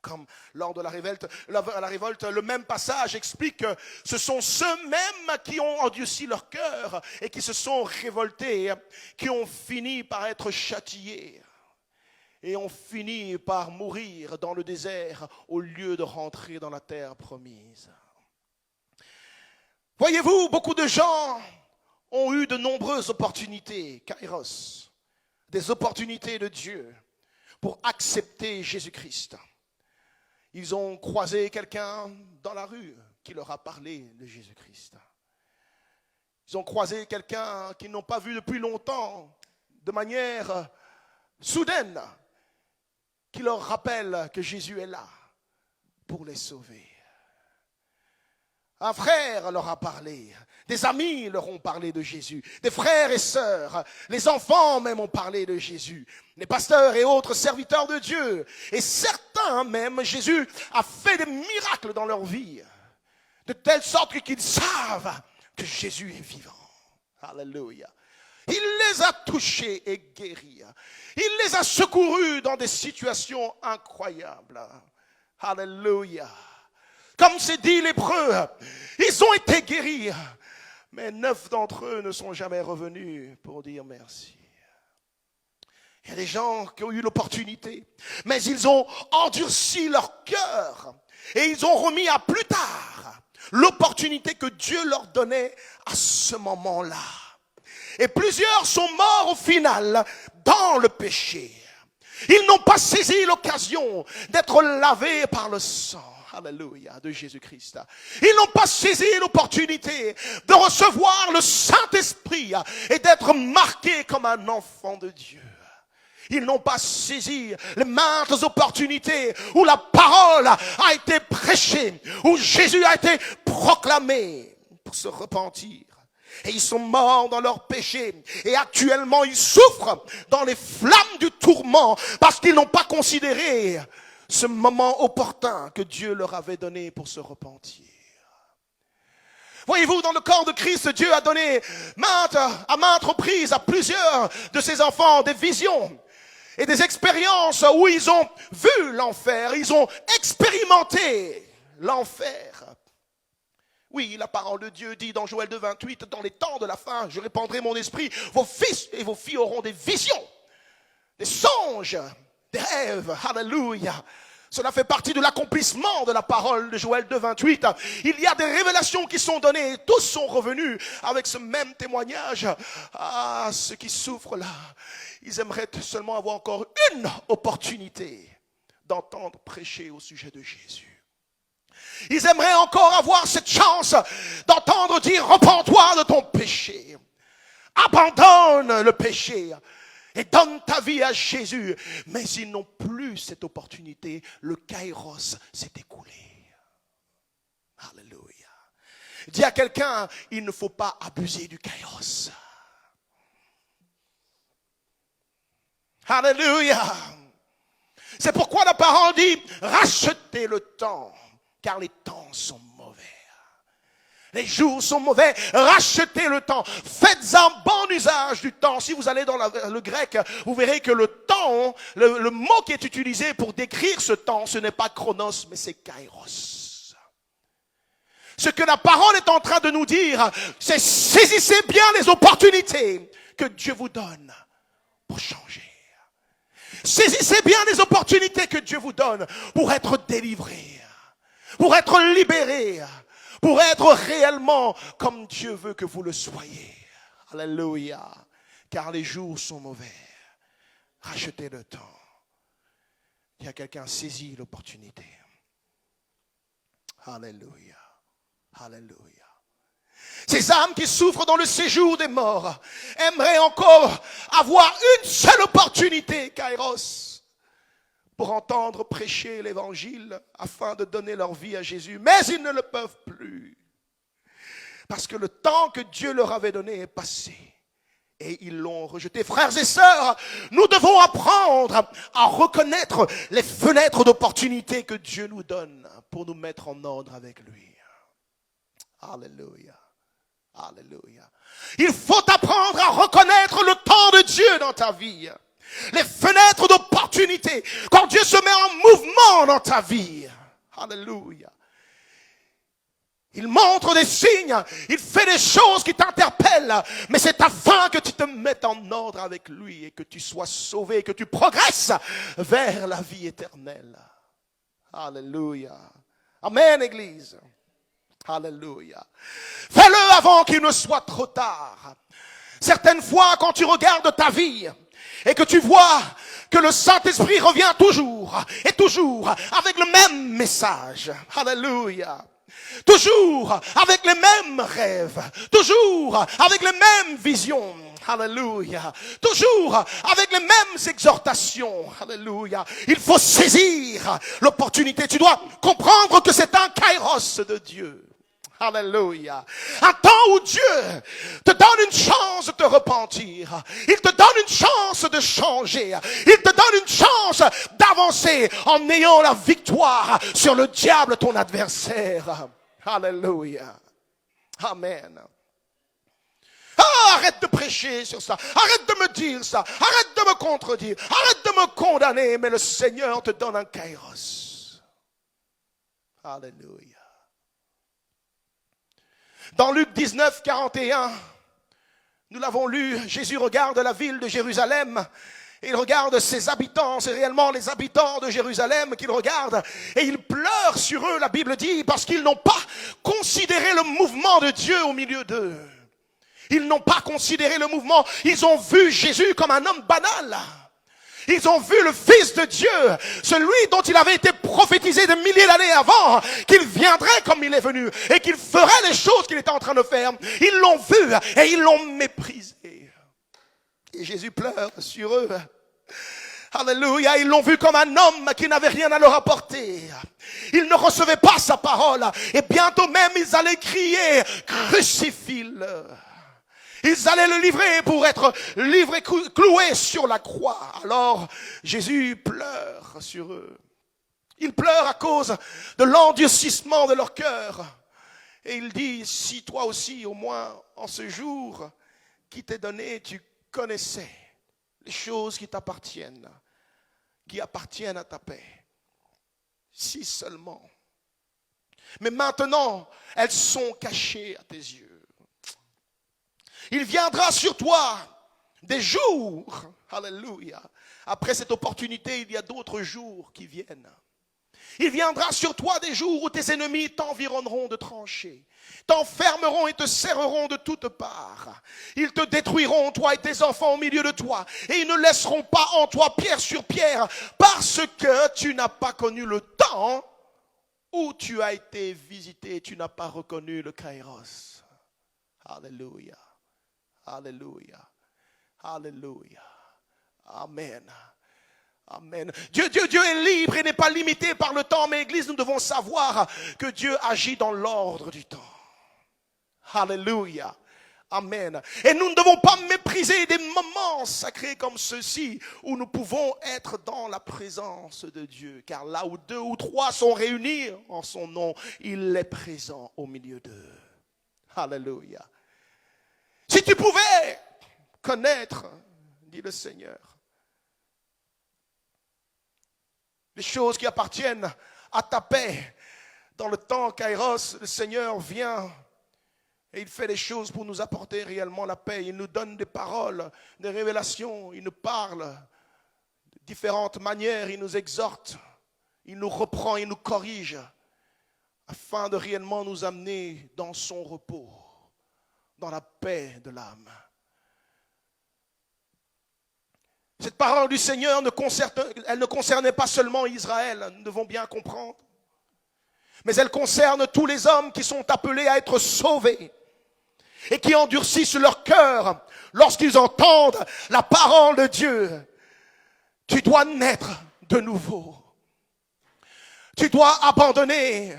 Comme lors de la révolte, le même passage explique que ce sont ceux-mêmes qui ont endurci leur cœur et qui se sont révoltés, qui ont fini par être châtiés. Et ont fini par mourir dans le désert au lieu de rentrer dans la terre promise. Voyez-vous, beaucoup de gens ont eu de nombreuses opportunités, kairos, des opportunités de Dieu pour accepter Jésus-Christ. Ils ont croisé quelqu'un dans la rue qui leur a parlé de Jésus-Christ. Ils ont croisé quelqu'un qu'ils n'ont pas vu depuis longtemps, de manière soudaine, qui leur rappelle que Jésus est là pour les sauver. Un frère leur a parlé, des amis leur ont parlé de Jésus, des frères et sœurs, les enfants même ont parlé de Jésus, les pasteurs et autres serviteurs de Dieu. Et certains même, Jésus a fait des miracles dans leur vie, de telle sorte qu'ils savent que Jésus est vivant. Alléluia. Il les a touchés et guéris. Il les a secourus dans des situations incroyables. Alléluia. Comme c'est dit l'Hébreu, ils ont été guéris. Mais 9 d'entre eux ne sont jamais revenus pour dire merci. Il y a des gens qui ont eu l'opportunité, mais ils ont endurci leur cœur et ils ont remis à plus tard l'opportunité que Dieu leur donnait à ce moment-là. Et plusieurs sont morts au final dans le péché. Ils n'ont pas saisi l'occasion d'être lavés par le sang. Alléluia, de Jésus-Christ. Ils n'ont pas saisi l'opportunité de recevoir le Saint-Esprit et d'être marqués comme un enfant de Dieu. Ils n'ont pas saisi les maintes opportunités où la parole a été prêchée, où Jésus a été proclamé pour se repentir. Et ils sont morts dans leur péché. Et actuellement, ils souffrent dans les flammes du tourment parce qu'ils n'ont pas considéré ce moment opportun que Dieu leur avait donné pour se repentir. Voyez-vous, dans le corps de Christ, Dieu a donné à maintes reprises à plusieurs de ses enfants des visions et des expériences où ils ont vu l'enfer, ils ont expérimenté l'enfer. Oui, la parole de Dieu dit dans Joël 2, 28, dans les temps de la fin, je répandrai mon esprit, vos fils et vos filles auront des visions, des songes, des rêves. Alléluia. Cela fait partie de l'accomplissement de la parole de Joël 2, 28. Il y a des révélations qui sont données. Tous sont revenus avec ce même témoignage. Ah, ceux qui souffrent là, ils aimeraient seulement avoir encore une opportunité d'entendre prêcher au sujet de Jésus. Ils aimeraient encore avoir cette chance d'entendre dire « Repens-toi de ton péché. Abandonne le péché. » Et donne ta vie à Jésus. Mais ils n'ont plus cette opportunité. Le kairos s'est écoulé. Alléluia. Dis à quelqu'un, il ne faut pas abuser du kairos. Alléluia. C'est pourquoi la parole dit, rachetez le temps, car les temps sont mauvais. Les jours sont mauvais, rachetez le temps, faites un bon usage du temps. Si vous allez dans le grec, vous verrez que le temps, le mot qui est utilisé pour décrire ce temps, ce n'est pas chronos, mais c'est kairos. Ce que la parole est en train de nous dire, c'est saisissez bien les opportunités que Dieu vous donne pour changer. Saisissez bien les opportunités que Dieu vous donne pour être délivré, pour être libéré, pour être réellement comme Dieu veut que vous le soyez. Alléluia. Car les jours sont mauvais. Rachetez le temps. Il y a quelqu'un qui saisit l'opportunité. Alléluia. Alléluia. Ces âmes qui souffrent dans le séjour des morts aimeraient encore avoir une seule opportunité, Kairos, pour entendre prêcher l'évangile afin de donner leur vie à Jésus. Mais ils ne le peuvent plus. Parce que le temps que Dieu leur avait donné est passé. Et ils l'ont rejeté. Frères et sœurs, nous devons apprendre à reconnaître les fenêtres d'opportunité que Dieu nous donne pour nous mettre en ordre avec lui. Alléluia. Alléluia. Il faut apprendre à reconnaître le temps de Dieu dans ta vie. Les fenêtres d'opportunité. Quand Dieu se met en mouvement dans ta vie. Alléluia. Il montre des signes. Il fait des choses qui t'interpellent. Mais c'est afin que tu te mettes en ordre avec lui et que tu sois sauvé, que tu progresses vers la vie éternelle. Alléluia. Amen, Église. Alléluia. Fais-le avant qu'il ne soit trop tard. Certaines fois, quand tu regardes ta vie et que tu vois que le Saint-Esprit revient toujours et toujours avec le même message. Alléluia. Toujours avec les mêmes rêves. Toujours avec les mêmes visions. Alléluia. Toujours avec les mêmes exhortations. Alléluia. Il faut saisir l'opportunité. Tu dois comprendre que c'est un kairos de Dieu. Alléluia. Un temps où Dieu te donne une chance de te repentir. Il te donne une chance de changer. Il te donne une chance d'avancer en ayant la victoire sur le diable, ton adversaire. Alléluia. Amen. Ah, arrête de prêcher sur ça. Arrête de me dire ça. Arrête de me contredire. Arrête de me condamner. Mais le Seigneur te donne un kairos. Alléluia. Dans Luc 19, 41, nous l'avons lu, Jésus regarde la ville de Jérusalem. Et il regarde ses habitants, c'est réellement les habitants de Jérusalem qu'il regarde. Et il pleure sur eux, la Bible dit, parce qu'ils n'ont pas considéré le mouvement de Dieu au milieu d'eux. Ils n'ont pas considéré le mouvement. Ils ont vu Jésus comme un homme banal. Ils ont vu le Fils de Dieu, celui dont il avait été prophétisé des milliers d'années avant, qu'il viendrait comme il est venu et qu'il ferait les choses qu'il était en train de faire. Ils l'ont vu et ils l'ont méprisé. Et Jésus pleure sur eux. Alléluia, ils l'ont vu comme un homme qui n'avait rien à leur apporter. Ils ne recevaient pas sa parole. Et bientôt même, ils allaient crier, crucifie-le. Ils allaient le livrer pour être livré, cloué sur la croix. Alors, Jésus pleure sur eux. Il pleure à cause de l'endurcissement de leur cœur. Et il dit, si toi aussi, au moins en ce jour qui t'est donné, tu connaissais les choses qui t'appartiennent, qui appartiennent à ta paix. Si seulement. Mais maintenant, elles sont cachées à tes yeux. Il viendra sur toi des jours, alléluia. Après cette opportunité, il y a d'autres jours qui viennent. Il viendra sur toi des jours où tes ennemis t'environneront de tranchées, t'enfermeront et te serreront de toutes parts. Ils te détruiront, toi et tes enfants au milieu de toi, et ils ne laisseront pas en toi pierre sur pierre, parce que tu n'as pas connu le temps où tu as été visité, tu n'as pas reconnu le Kairos. Alléluia. Alléluia. Alléluia. Amen. Amen. Dieu est libre et n'est pas limité par le temps, mais Église, nous devons savoir que Dieu agit dans l'ordre du temps. Alléluia. Amen. Et nous ne devons pas mépriser des moments sacrés comme ceux-ci où nous pouvons être dans la présence de Dieu. Car là où 2 ou 3 sont réunis en son nom, il est présent au milieu d'eux. Alléluia. Si tu pouvais connaître, dit le Seigneur, les choses qui appartiennent à ta paix, dans le temps Kairos, le Seigneur vient et il fait des choses pour nous apporter réellement la paix. Il nous donne des paroles, des révélations, il nous parle de différentes manières, il nous exhorte, il nous reprend, il nous corrige, afin de réellement nous amener dans son repos, dans la paix de l'âme. Cette parole du Seigneur elle ne concernait pas seulement Israël, nous devons bien comprendre. Mais elle concerne tous les hommes qui sont appelés à être sauvés et qui endurcissent leur cœur lorsqu'ils entendent la parole de Dieu. Tu dois naître de nouveau. Tu dois abandonner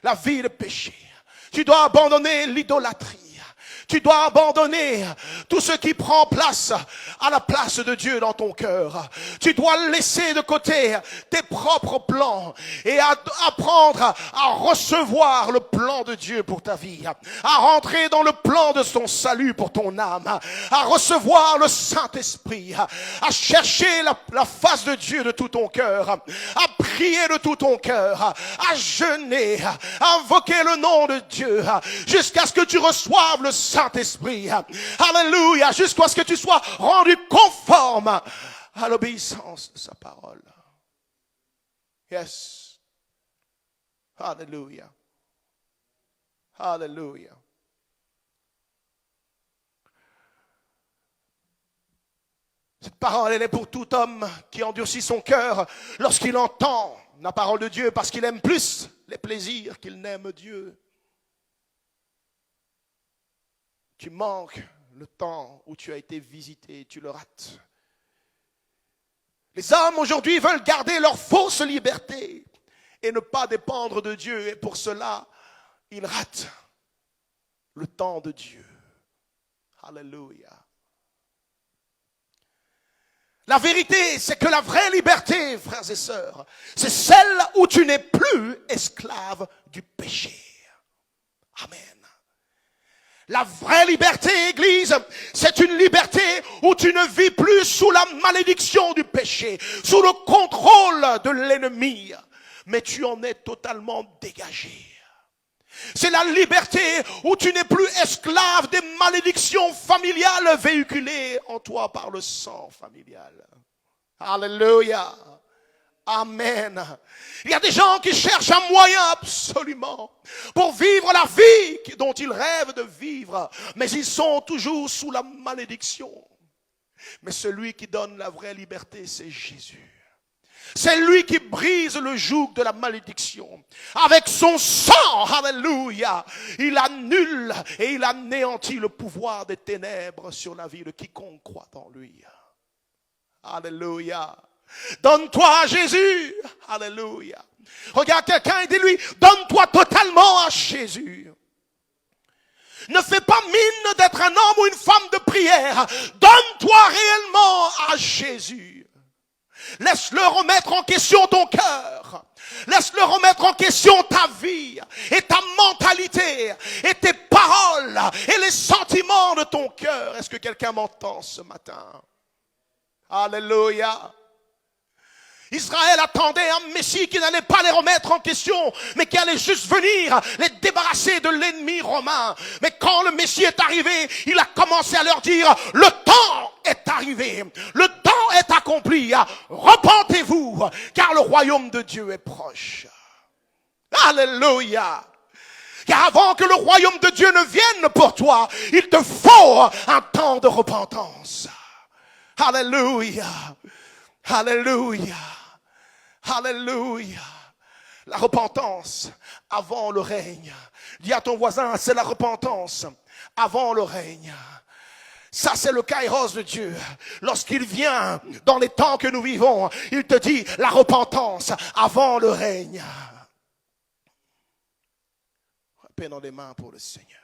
la vie de péché. Tu dois abandonner l'idolâtrie. Tu dois abandonner tout ce qui prend place à la place de Dieu dans ton cœur. Tu dois laisser de côté tes propres plans et apprendre à recevoir le plan de Dieu pour ta vie, à rentrer dans le plan de son salut pour ton âme, à recevoir le Saint-Esprit, à chercher la face de Dieu de tout ton cœur, à prier de tout ton cœur, à jeûner, à invoquer le nom de Dieu jusqu'à ce que tu reçoives le Saint-Esprit. Alléluia. Jusqu'à ce que tu sois rendu conforme à l'obéissance de sa parole. Yes. Alléluia. Alléluia. Cette parole, elle est pour tout homme qui endurcit son cœur lorsqu'il entend la parole de Dieu, parce qu'il aime plus les plaisirs qu'il n'aime Dieu. Tu manques le temps où tu as été visité, tu le rates. Les hommes aujourd'hui veulent garder leur fausse liberté et ne pas dépendre de Dieu. Et pour cela, ils ratent le temps de Dieu. Alléluia. La vérité, c'est que la vraie liberté, frères et sœurs, c'est celle où tu n'es plus esclave du péché. Amen. La vraie liberté, Église, c'est une liberté où tu ne vis plus sous la malédiction du péché, sous le contrôle de l'ennemi, mais tu en es totalement dégagé. C'est la liberté où tu n'es plus esclave des malédictions familiales véhiculées en toi par le sang familial. Alléluia. Amen. Il y a des gens qui cherchent un moyen absolument pour vivre la vie dont ils rêvent de vivre, mais ils sont toujours sous la malédiction. Mais celui qui donne la vraie liberté, c'est Jésus. C'est lui qui brise le joug de la malédiction. Avec son sang, alléluia, il annule et il anéantit le pouvoir des ténèbres sur la vie de quiconque croit en lui. Alléluia. Donne-toi à Jésus. Alléluia. Regarde quelqu'un et dis-lui, donne-toi totalement à Jésus. Ne fais pas mine d'être un homme ou une femme de prière. Donne-toi réellement à Jésus. Laisse-le remettre en question ton cœur. Laisse-le remettre en question ta vie et ta mentalité et tes paroles et les sentiments de ton cœur. Est-ce que quelqu'un m'entend ce matin? Alléluia. Israël attendait un Messie qui n'allait pas les remettre en question, mais qui allait juste venir les débarrasser de l'ennemi romain. Mais quand le Messie est arrivé, il a commencé à leur dire, le temps est arrivé, le temps est accompli, repentez-vous, car le royaume de Dieu est proche. Alléluia. Car avant que le royaume de Dieu ne vienne pour toi, il te faut un temps de repentance. Alléluia. Alléluia. Alléluia. La repentance avant le règne. Dis à ton voisin, c'est la repentance avant le règne. Ça, c'est le kairos de Dieu. Lorsqu'il vient dans les temps que nous vivons, il te dit la repentance avant le règne. Paix dans les mains pour le Seigneur.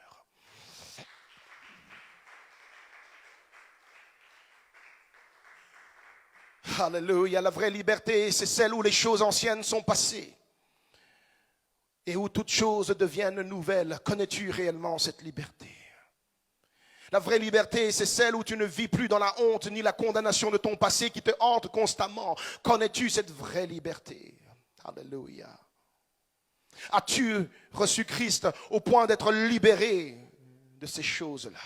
Alléluia, la vraie liberté, c'est celle où les choses anciennes sont passées et où toutes choses deviennent nouvelles. Connais-tu réellement cette liberté? La vraie liberté, c'est celle où tu ne vis plus dans la honte ni la condamnation de ton passé qui te hante constamment. Connais-tu cette vraie liberté? Alléluia. As-tu reçu Christ au point d'être libéré de ces choses-là?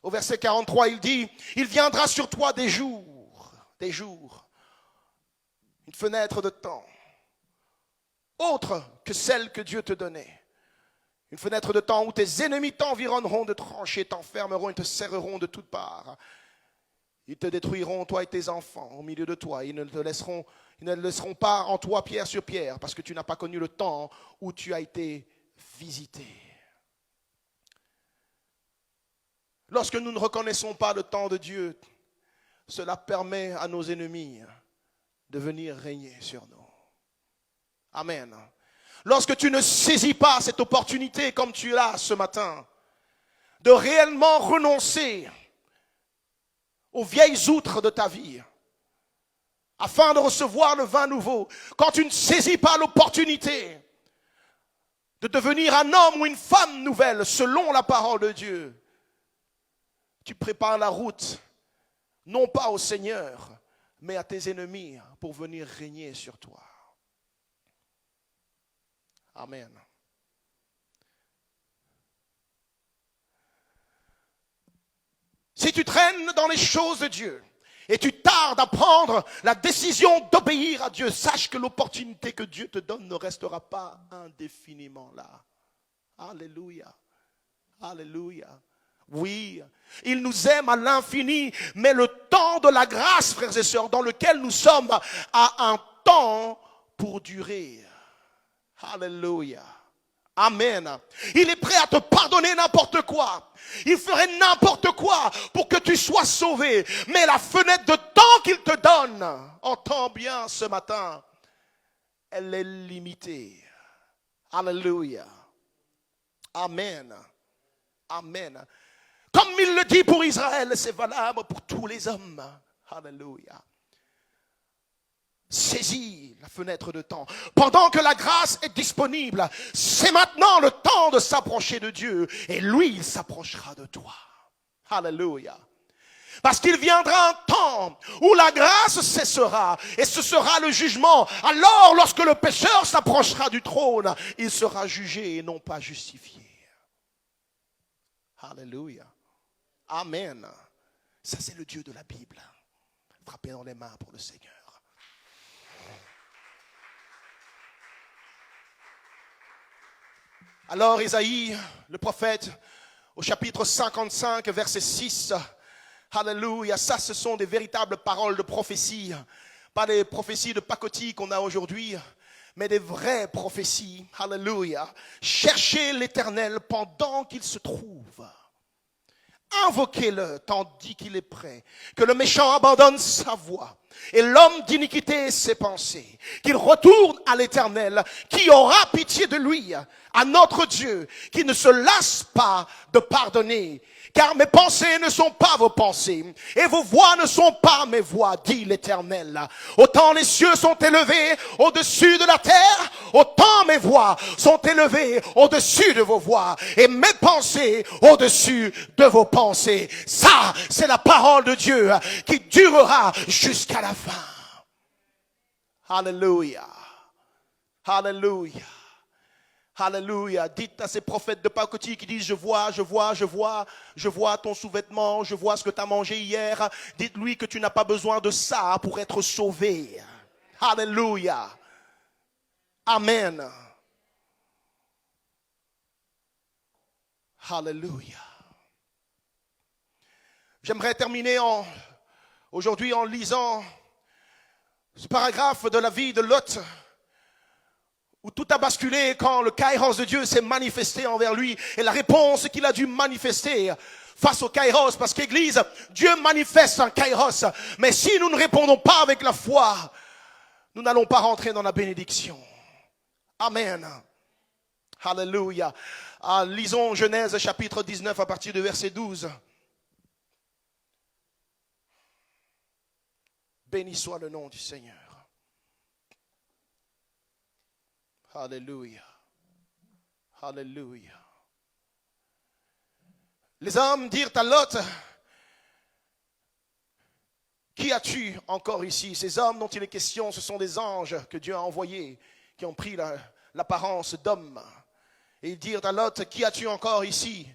Au verset 43, il dit, il viendra sur toi des jours, une fenêtre de temps, autre que celle que Dieu te donnait. Une fenêtre de temps où tes ennemis t'environneront de tranchées, t'enfermeront et te serreront de toutes parts. Ils te détruiront, toi et tes enfants, au milieu de toi. Ils ne laisseront pas en toi pierre sur pierre, parce que tu n'as pas connu le temps où tu as été visité. Lorsque nous ne reconnaissons pas le temps de Dieu, cela permet à nos ennemis de venir régner sur nous. Amen. Lorsque tu ne saisis pas cette opportunité comme tu l'as ce matin, de réellement renoncer aux vieilles outres de ta vie, afin de recevoir le vin nouveau, quand tu ne saisis pas l'opportunité de devenir un homme ou une femme nouvelle selon la parole de Dieu, tu prépares la route, non pas au Seigneur, mais à tes ennemis pour venir régner sur toi. Amen. Si tu traînes dans les choses de Dieu et tu tardes à prendre la décision d'obéir à Dieu, sache que l'opportunité que Dieu te donne ne restera pas indéfiniment là. Alléluia. Alléluia. Oui, il nous aime à l'infini, mais le temps de la grâce, frères et sœurs, dans lequel nous sommes, a un temps pour durer. Alléluia. Amen. Il est prêt à te pardonner n'importe quoi. Il ferait n'importe quoi pour que tu sois sauvé. Mais la fenêtre de temps qu'il te donne, entends bien ce matin, elle est limitée. Alléluia. Amen. Amen. Comme il le dit pour Israël, c'est valable pour tous les hommes. Alléluia. Saisis la fenêtre de temps. Pendant que la grâce est disponible, c'est maintenant le temps de s'approcher de Dieu. Et lui, il s'approchera de toi. Alléluia. Parce qu'il viendra un temps où la grâce cessera. Et ce sera le jugement. Alors, lorsque le pécheur s'approchera du trône, il sera jugé et non pas justifié. Alléluia. Amen. Ça, c'est le Dieu de la Bible. Frappez dans les mains pour le Seigneur. Alors Ésaïe, le prophète, au chapitre 55, verset 6, alléluia, ça ce sont des véritables paroles de prophétie, pas des prophéties de pacotille qu'on a aujourd'hui, mais des vraies prophéties, alléluia. Cherchez l'Éternel pendant qu'il se trouve. Invoquez-le tandis qu'il est prêt, que le méchant abandonne sa voie et l'homme d'iniquité ses pensées, qu'il retourne à l'Éternel, qui aura pitié de lui, à notre Dieu, qui ne se lasse pas de pardonner. Car mes pensées ne sont pas vos pensées, et vos voix ne sont pas mes voix, dit l'Éternel. Autant les cieux sont élevés au-dessus de la terre, autant mes voix sont élevées au-dessus de vos voix, et mes pensées au-dessus de vos pensées. Ça, c'est la parole de Dieu qui durera jusqu'à la fin. Alléluia. Alléluia. Alléluia. Dites à ces prophètes de pacotille qui disent je vois ton sous-vêtement, je vois ce que tu as mangé hier. Dites-lui que tu n'as pas besoin de ça pour être sauvé. Alléluia. Amen. Alléluia. J'aimerais terminer aujourd'hui en lisant ce paragraphe de la vie de Lot, où tout a basculé quand le kairos de Dieu s'est manifesté envers lui et la réponse qu'il a dû manifester face au kairos, parce qu'Église, Dieu manifeste un kairos, mais si nous ne répondons pas avec la foi, nous n'allons pas rentrer dans la bénédiction. Amen. Alléluia. Lisons Genèse chapitre 19 à partir du verset 12. Béni soit le nom du Seigneur. Alléluia. Alléluia. Les hommes dirent à Lot, qui as-tu encore ici? Ces hommes dont il est question, ce sont des anges que Dieu a envoyés, qui ont pris l'apparence d'hommes. Et ils dirent à Lot, qui as-tu encore ici?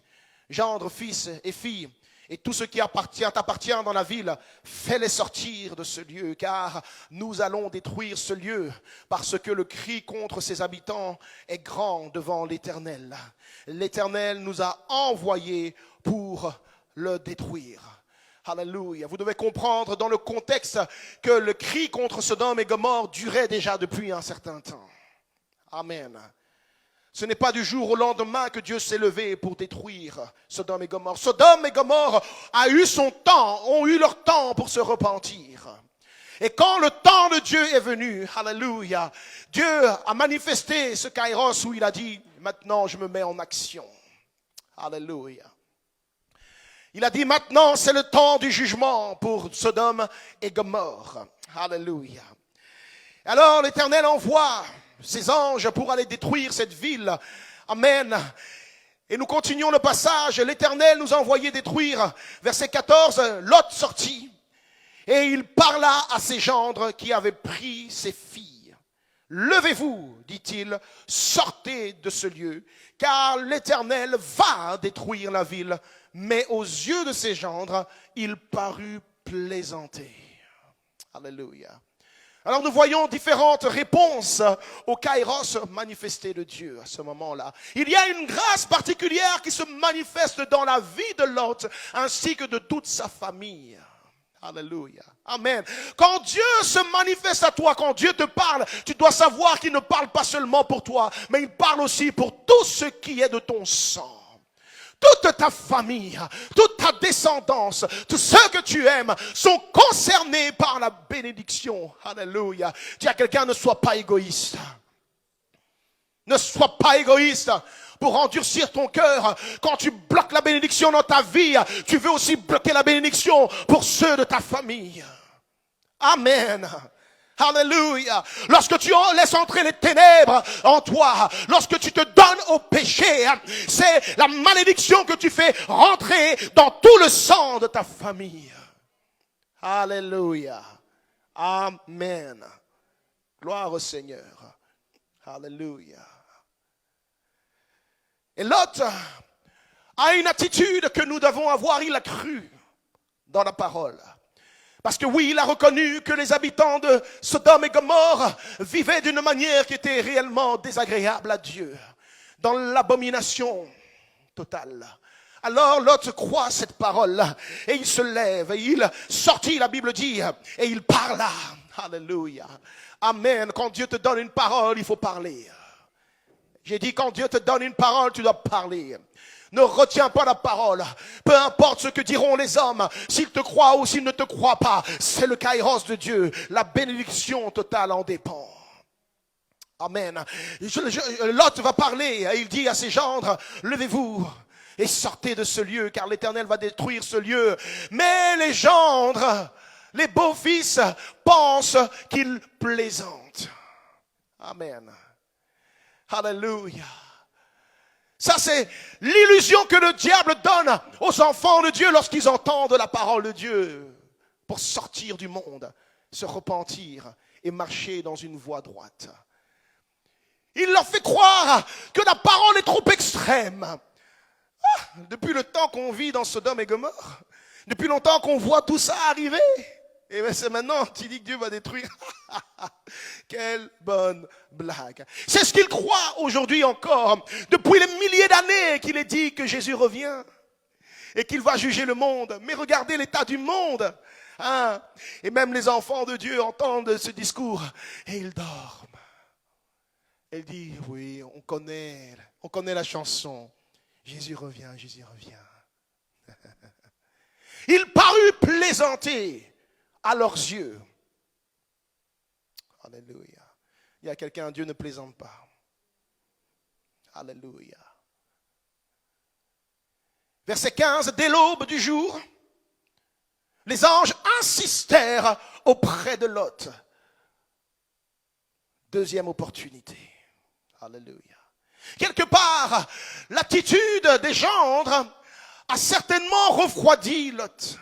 Gendre, fils et fille. Et tout ce qui t'appartient dans la ville, fais-les sortir de ce lieu, car nous allons détruire ce lieu, parce que le cri contre ses habitants est grand devant l'Éternel. L'Éternel nous a envoyés pour le détruire. Alléluia. Vous devez comprendre dans le contexte que le cri contre Sodome et Gomorrhe durait déjà depuis un certain temps. Amen. Ce n'est pas du jour au lendemain que Dieu s'est levé pour détruire Sodome et Gomorrhe. Sodome et Gomorrhe ont eu leur temps pour se repentir. Et quand le temps de Dieu est venu, alléluia, Dieu a manifesté ce kairos où il a dit, maintenant je me mets en action. Alléluia. Il a dit, maintenant c'est le temps du jugement pour Sodome et Gomorrhe. Alléluia. Alors l'Éternel envoie ces anges pour aller détruire cette ville. Amen. Et nous continuons le passage. L'Éternel nous a envoyé détruire. Verset 14, Lot sortit et il parla à ses gendres qui avaient pris ses filles. Levez-vous, dit-il, sortez de ce lieu, car l'Éternel va détruire la ville. Mais aux yeux de ses gendres, il parut plaisanter. Alléluia. Alors nous voyons différentes réponses au kairos manifesté de Dieu à ce moment-là. Il y a une grâce particulière qui se manifeste dans la vie de Lot ainsi que de toute sa famille. Alléluia. Amen. Quand Dieu se manifeste à toi, quand Dieu te parle, tu dois savoir qu'il ne parle pas seulement pour toi, mais il parle aussi pour tout ce qui est de ton sang. Toute ta famille, toute ta descendance, tous ceux que tu aimes sont concernés par la bénédiction. Alléluia. Dis à quelqu'un, ne sois pas égoïste. Ne sois pas égoïste pour endurcir ton cœur. Quand tu bloques la bénédiction dans ta vie, tu veux aussi bloquer la bénédiction pour ceux de ta famille. Amen. Alléluia. Lorsque tu laisses entrer les ténèbres en toi, lorsque tu te donnes au péché, c'est la malédiction que tu fais rentrer dans tout le sang de ta famille. Alléluia. Amen. Gloire au Seigneur. Alléluia. Et Lot a une attitude que nous devons avoir, il a cru dans la parole. Parce que oui, il a reconnu que les habitants de Sodome et Gomorrhe vivaient d'une manière qui était réellement désagréable à Dieu. dans l'abomination totale. Alors Lot croit cette parole et il se lève et il sortit, la Bible dit, et il parla. Alléluia. Amen. Quand Dieu te donne une parole, il faut parler. J'ai dit, quand Dieu te donne une parole, tu dois parler. Ne retiens pas la parole. Peu importe ce que diront les hommes, s'ils te croient ou s'ils ne te croient pas, c'est le kairos de Dieu. La bénédiction totale en dépend. Amen. Lot va parler et il dit à ses gendres, levez-vous et sortez de ce lieu, car l'Éternel va détruire ce lieu. Mais les gendres, les beaux-fils, pensent qu'ils plaisantent. Amen. Alléluia. Ça, c'est l'illusion que le diable donne aux enfants de Dieu lorsqu'ils entendent la parole de Dieu pour sortir du monde, se repentir et marcher dans une voie droite. Il leur fait croire que la parole est trop extrême. Depuis le temps qu'on vit dans Sodome et Gomorrhe, depuis longtemps qu'on voit tout ça arriver, et bien c'est maintenant tu dis que Dieu va détruire. Quelle bonne blague. C'est ce qu'ils croient aujourd'hui encore. Depuis les milliers d'années qu'il est dit que Jésus revient et qu'il va juger le monde. Mais regardez l'état du monde. Hein? Et même les enfants de Dieu entendent ce discours et ils dorment. Elle dit, oui, on connaît la chanson. Jésus revient, Jésus revient. Il parut plaisanter à leurs yeux. Alléluia. Il y a quelqu'un, Dieu ne plaisante pas. Alléluia. Verset 15, dès l'aube du jour, les anges insistèrent auprès de Lot. Deuxième opportunité. Alléluia. Quelque part, l'attitude des gendres a certainement refroidi Lot.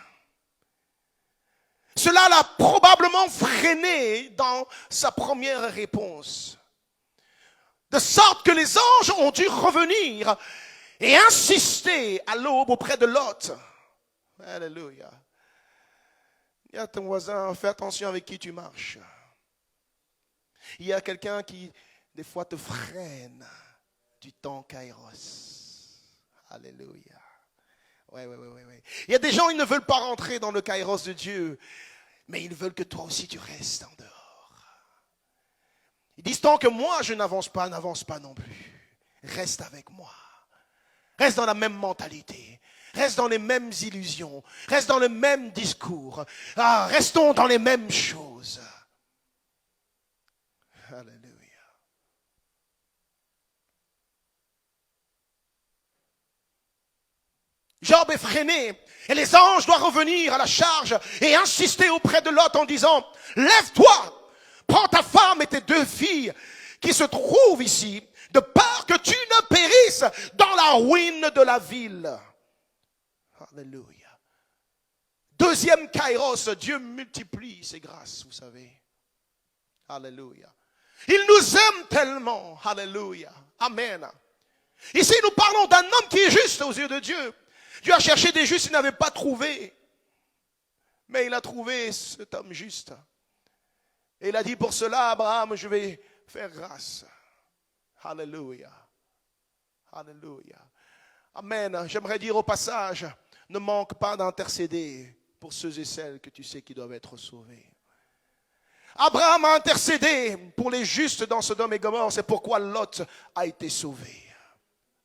Cela l'a probablement freiné dans sa première réponse. De sorte que les anges ont dû revenir et insister à l'aube auprès de Lot. Alléluia. Il y a ton voisin, fais attention avec qui tu marches. Il y a quelqu'un qui, des fois, te freine du temps kairos. Alléluia. Oui. Il y a des gens, ils ne veulent pas rentrer dans le kairos de Dieu, mais ils veulent que toi aussi tu restes en dehors. Ils disent, tant que moi je n'avance pas non plus. Reste avec moi. Reste dans la même mentalité. Reste dans les mêmes illusions. Reste dans le même discours. Restons dans les mêmes choses. Alléluia. Job est freiné et les anges doivent revenir à la charge et insister auprès de Lot en disant, lève-toi, prends ta femme et tes 2 filles qui se trouvent ici, de peur que tu ne périsses dans la ruine de la ville. Alléluia. Deuxième kairos, Dieu multiplie ses grâces, vous savez. Alléluia. Il nous aime tellement. Alléluia. Amen. Ici, nous parlons d'un homme qui est juste aux yeux de Dieu. Dieu a cherché des justes, il n'avait pas trouvé. Mais il a trouvé cet homme juste. Et il a dit, pour cela, Abraham, je vais faire grâce. Alléluia. Alléluia. Amen. J'aimerais dire au passage, ne manque pas d'intercéder pour ceux et celles que tu sais qui doivent être sauvés. Abraham a intercédé pour les justes dans Sodome et Gomorrhe. C'est pourquoi Lot a été sauvé.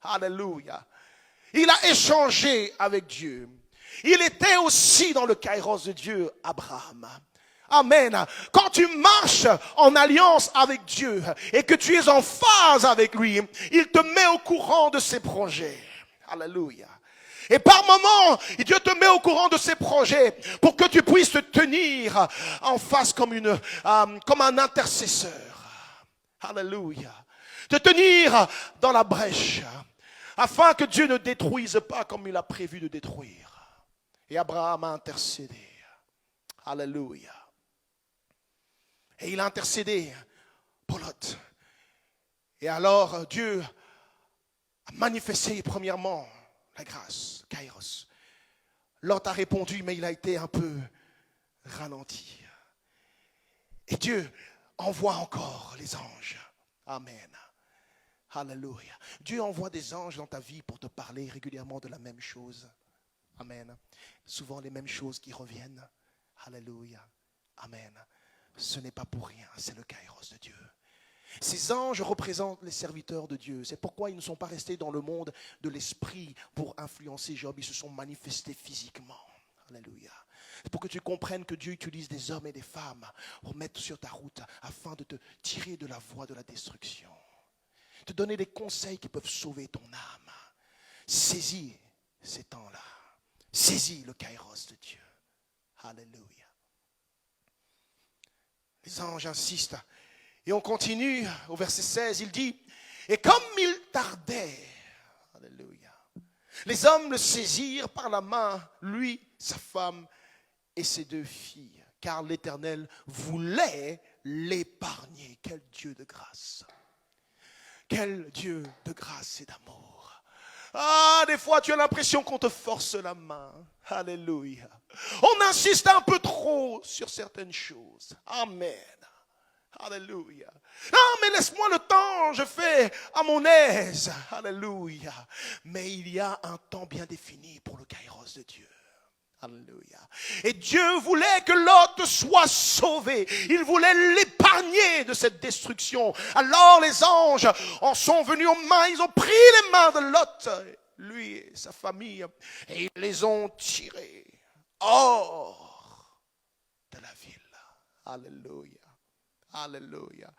Alléluia. Il a échangé avec Dieu. Il était aussi dans le kairos de Dieu, Abraham. Amen. Quand tu marches en alliance avec Dieu et que tu es en phase avec lui, il te met au courant de ses projets. Alléluia. Et par moments, Dieu te met au courant de ses projets pour que tu puisses te tenir en face comme un intercesseur. Alléluia. Te tenir dans la brèche afin que Dieu ne détruise pas comme il a prévu de détruire. Et Abraham a intercédé. Alléluia. Et il a intercédé pour Lot. Et alors Dieu a manifesté premièrement la grâce, kairos. Lot a répondu, mais il a été un peu ralenti. Et Dieu envoie encore les anges. Amen. Alléluia. Dieu envoie des anges dans ta vie pour te parler régulièrement de la même chose. Amen. Souvent les mêmes choses qui reviennent. Alléluia. Amen. Ce n'est pas pour rien, c'est le kairos de Dieu. Ces anges représentent les serviteurs de Dieu. C'est pourquoi ils ne sont pas restés dans le monde de l'esprit pour influencer Job. Ils se sont manifestés physiquement. Alléluia. C'est pour que tu comprennes que Dieu utilise des hommes et des femmes pour mettre sur ta route afin de te tirer de la voie de la destruction. Te donner des conseils qui peuvent sauver ton âme. Saisis ces temps-là. Saisis le kairos de Dieu. Alléluia. Les anges insistent. Et on continue au verset 16. Il dit, et comme il tardait, alléluia, les hommes le saisirent par la main, lui, sa femme et ses 2 filles. Car l'Éternel voulait l'épargner. Quel Dieu de grâce. Quel Dieu de grâce et d'amour. Ah, des fois tu as l'impression qu'on te force la main. Alléluia. On insiste un peu trop sur certaines choses. Amen. Alléluia. Non, mais laisse-moi le temps, je fais à mon aise. Alléluia. Mais il y a un temps bien défini pour le kairos de Dieu. Alléluia. Et Dieu voulait que Lot soit sauvé. Il voulait l'épargner de cette destruction. Alors les anges en sont venus aux mains. Ils ont pris les mains de Lot, lui et sa famille, et ils les ont tirés hors de la ville. Alléluia. Alléluia.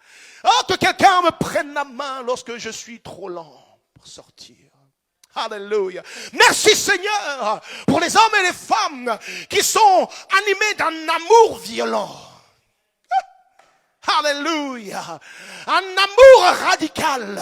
Oh, que quelqu'un me prenne la main lorsque je suis trop lent pour sortir. Alléluia. Merci Seigneur pour les hommes et les femmes qui sont animés d'un amour violent. Alléluia. Un amour radical.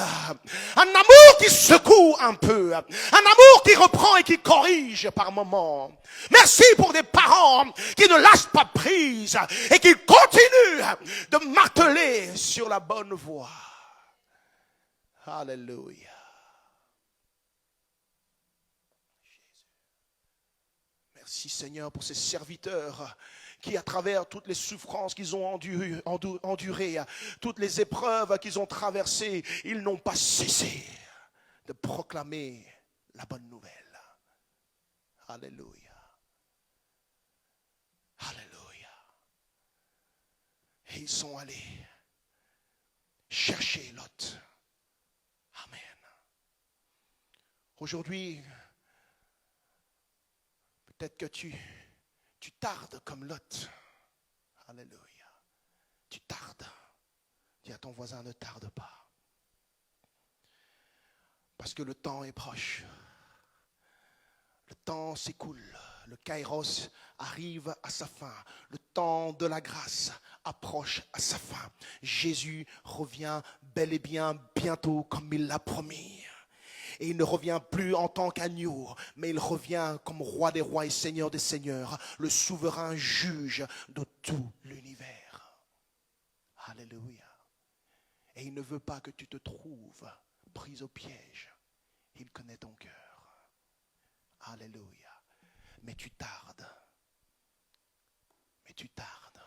Un amour qui secoue un peu. Un amour qui reprend et qui corrige par moments. Merci pour des parents qui ne lâchent pas prise et qui continuent de marteler sur la bonne voie. Alléluia. Merci Seigneur pour ces serviteurs qui, à travers toutes les souffrances qu'ils ont endurées, toutes les épreuves qu'ils ont traversées, ils n'ont pas cessé de proclamer la bonne nouvelle. Alléluia. Alléluia. Et ils sont allés chercher Lot. Amen. Aujourd'hui, peut-être que tu tardes comme Lot. Alléluia. Tu tardes. Dis à ton voisin, ne tarde pas. Parce que le temps est proche. Le temps s'écoule. Le kairos arrive à sa fin. Le temps de la grâce approche à sa fin. Jésus revient bel et bien bientôt comme il l'a promis. Et il ne revient plus en tant qu'agneau, mais il revient comme roi des rois et seigneur des seigneurs, le souverain juge de tout l'univers. Alléluia. Et il ne veut pas que tu te trouves pris au piège. Il connaît ton cœur. Alléluia. Mais tu tardes. Mais tu tardes.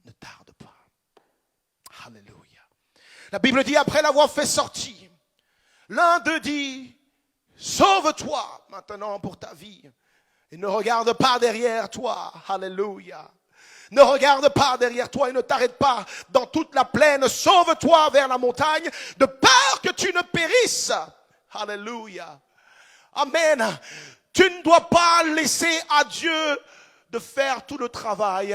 Ne tarde pas. Alléluia. La Bible dit, après l'avoir fait sortir, l'un d'eux dit, sauve-toi maintenant pour ta vie. Et ne regarde pas derrière toi. Alléluia. Ne regarde pas derrière toi et ne t'arrête pas dans toute la plaine. Sauve-toi vers la montagne de peur que tu ne périsses. Alléluia. Amen. Tu ne dois pas laisser à Dieu de faire tout le travail.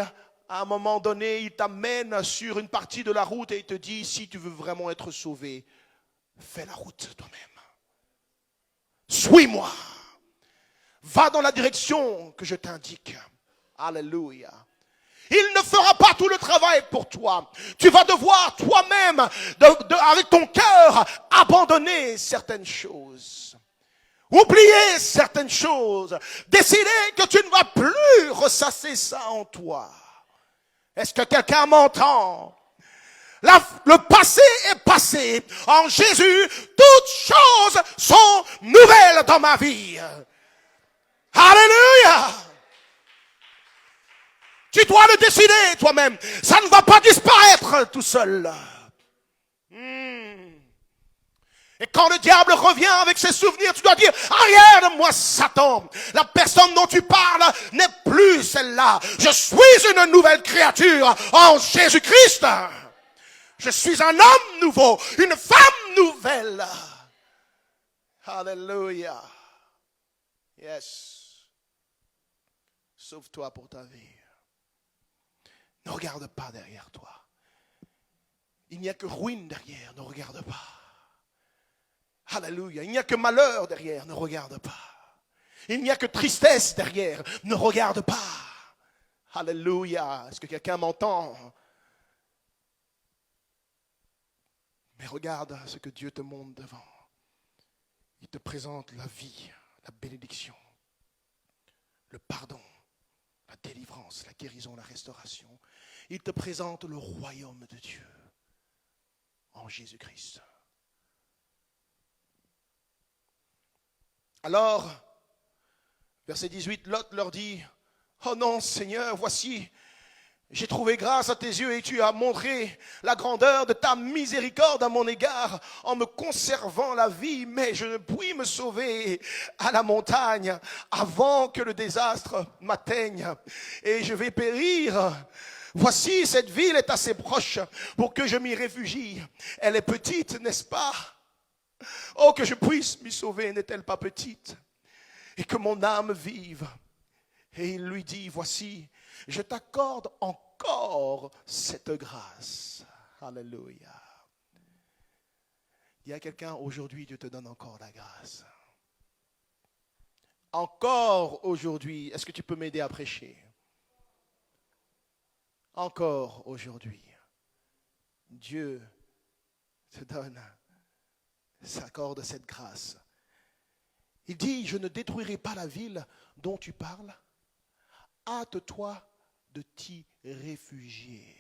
À un moment donné, il t'amène sur une partie de la route et il te dit, si tu veux vraiment être sauvé, fais la route toi-même. Suis-moi. Va dans la direction que je t'indique. Alléluia. Il ne fera pas tout le travail pour toi. Tu vas devoir toi-même, avec ton cœur, abandonner certaines choses. Oublier certaines choses. Décider que tu ne vas plus ressasser ça en toi. Est-ce que quelqu'un m'entend? Le passé est passé. En Jésus, toutes choses sont nouvelles dans ma vie. Alléluia. Tu dois le décider toi-même. Ça ne va pas disparaître tout seul. Et quand le diable revient avec ses souvenirs, tu dois dire, arrière de moi, Satan. La personne dont tu parles n'est plus celle-là. Je suis une nouvelle créature en Jésus-Christ. Je suis un homme nouveau, une femme nouvelle. Alléluia. Yes. Sauve-toi pour ta vie. Ne regarde pas derrière toi. Il n'y a que ruine derrière, ne regarde pas. Alléluia. Il n'y a que malheur derrière, ne regarde pas. Il n'y a que tristesse derrière, ne regarde pas. Alléluia. Est-ce que quelqu'un m'entend? Mais regarde ce que Dieu te montre devant. Il te présente la vie, la bénédiction, le pardon, la délivrance, la guérison, la restauration. Il te présente le royaume de Dieu en Jésus-Christ. Alors, verset 18, Lot leur dit, « Oh non, Seigneur, voici, j'ai trouvé grâce à tes yeux et tu as montré la grandeur de ta miséricorde à mon égard en me conservant la vie, mais je ne puis me sauver à la montagne avant que le désastre m'atteigne et je vais périr. Voici, cette ville est assez proche pour que je m'y réfugie. Elle est petite, n'est-ce pas? Oh, que je puisse m'y sauver, n'est-elle pas petite? Et que mon âme vive. » Et il lui dit, « Voici, je t'accorde encore cette grâce. » Alléluia. Il y a quelqu'un, aujourd'hui, Dieu te donne encore la grâce. Encore aujourd'hui, est-ce que tu peux m'aider à prêcher? Encore aujourd'hui, Dieu te donne, s'accorde cette grâce. Il dit, je ne détruirai pas la ville dont tu parles. Hâte-toi de t'y réfugier.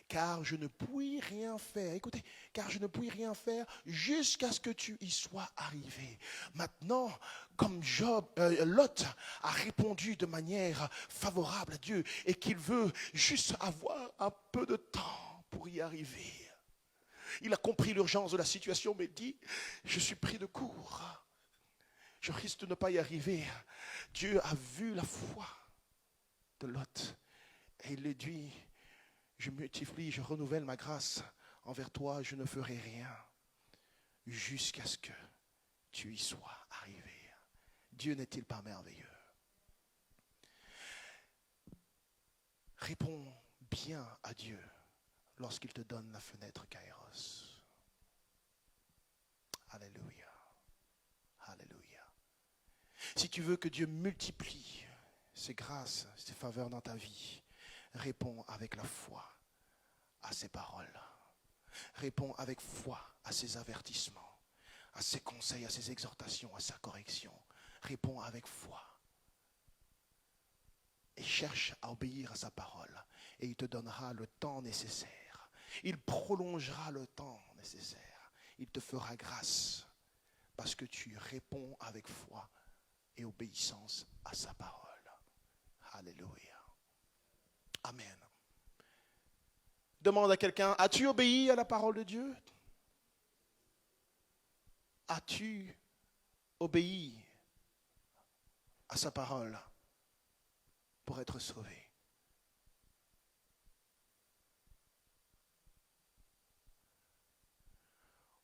Car je ne puis rien faire. Écoutez, car je ne puis rien faire jusqu'à ce que tu y sois arrivé. Maintenant, comme Lot a répondu de manière favorable à Dieu et qu'il veut juste avoir un peu de temps pour y arriver. Il a compris l'urgence de la situation, mais dit, je suis pris de court. Je risque de ne pas y arriver. Dieu a vu la foi de Lot. Et il lui dit, je multiplie, je renouvelle ma grâce envers toi, je ne ferai rien jusqu'à ce que tu y sois arrivé. Dieu n'est-il pas merveilleux? Réponds bien à Dieu lorsqu'il te donne la fenêtre Kairos. Alléluia. Alléluia. Si tu veux que Dieu multiplie ses grâces, ses faveurs dans ta vie, réponds avec la foi à ses paroles. Réponds avec foi à ses avertissements, à ses conseils, à ses exhortations, à sa correction. Réponds avec foi. Et cherche à obéir à sa parole. Et il te donnera le temps nécessaire. Il prolongera le temps nécessaire. Il te fera grâce parce que tu réponds avec foi et obéissance à sa parole. Alléluia. Amen. Demande à quelqu'un, as-tu obéi à la parole de Dieu? As-tu obéi à sa parole pour être sauvé?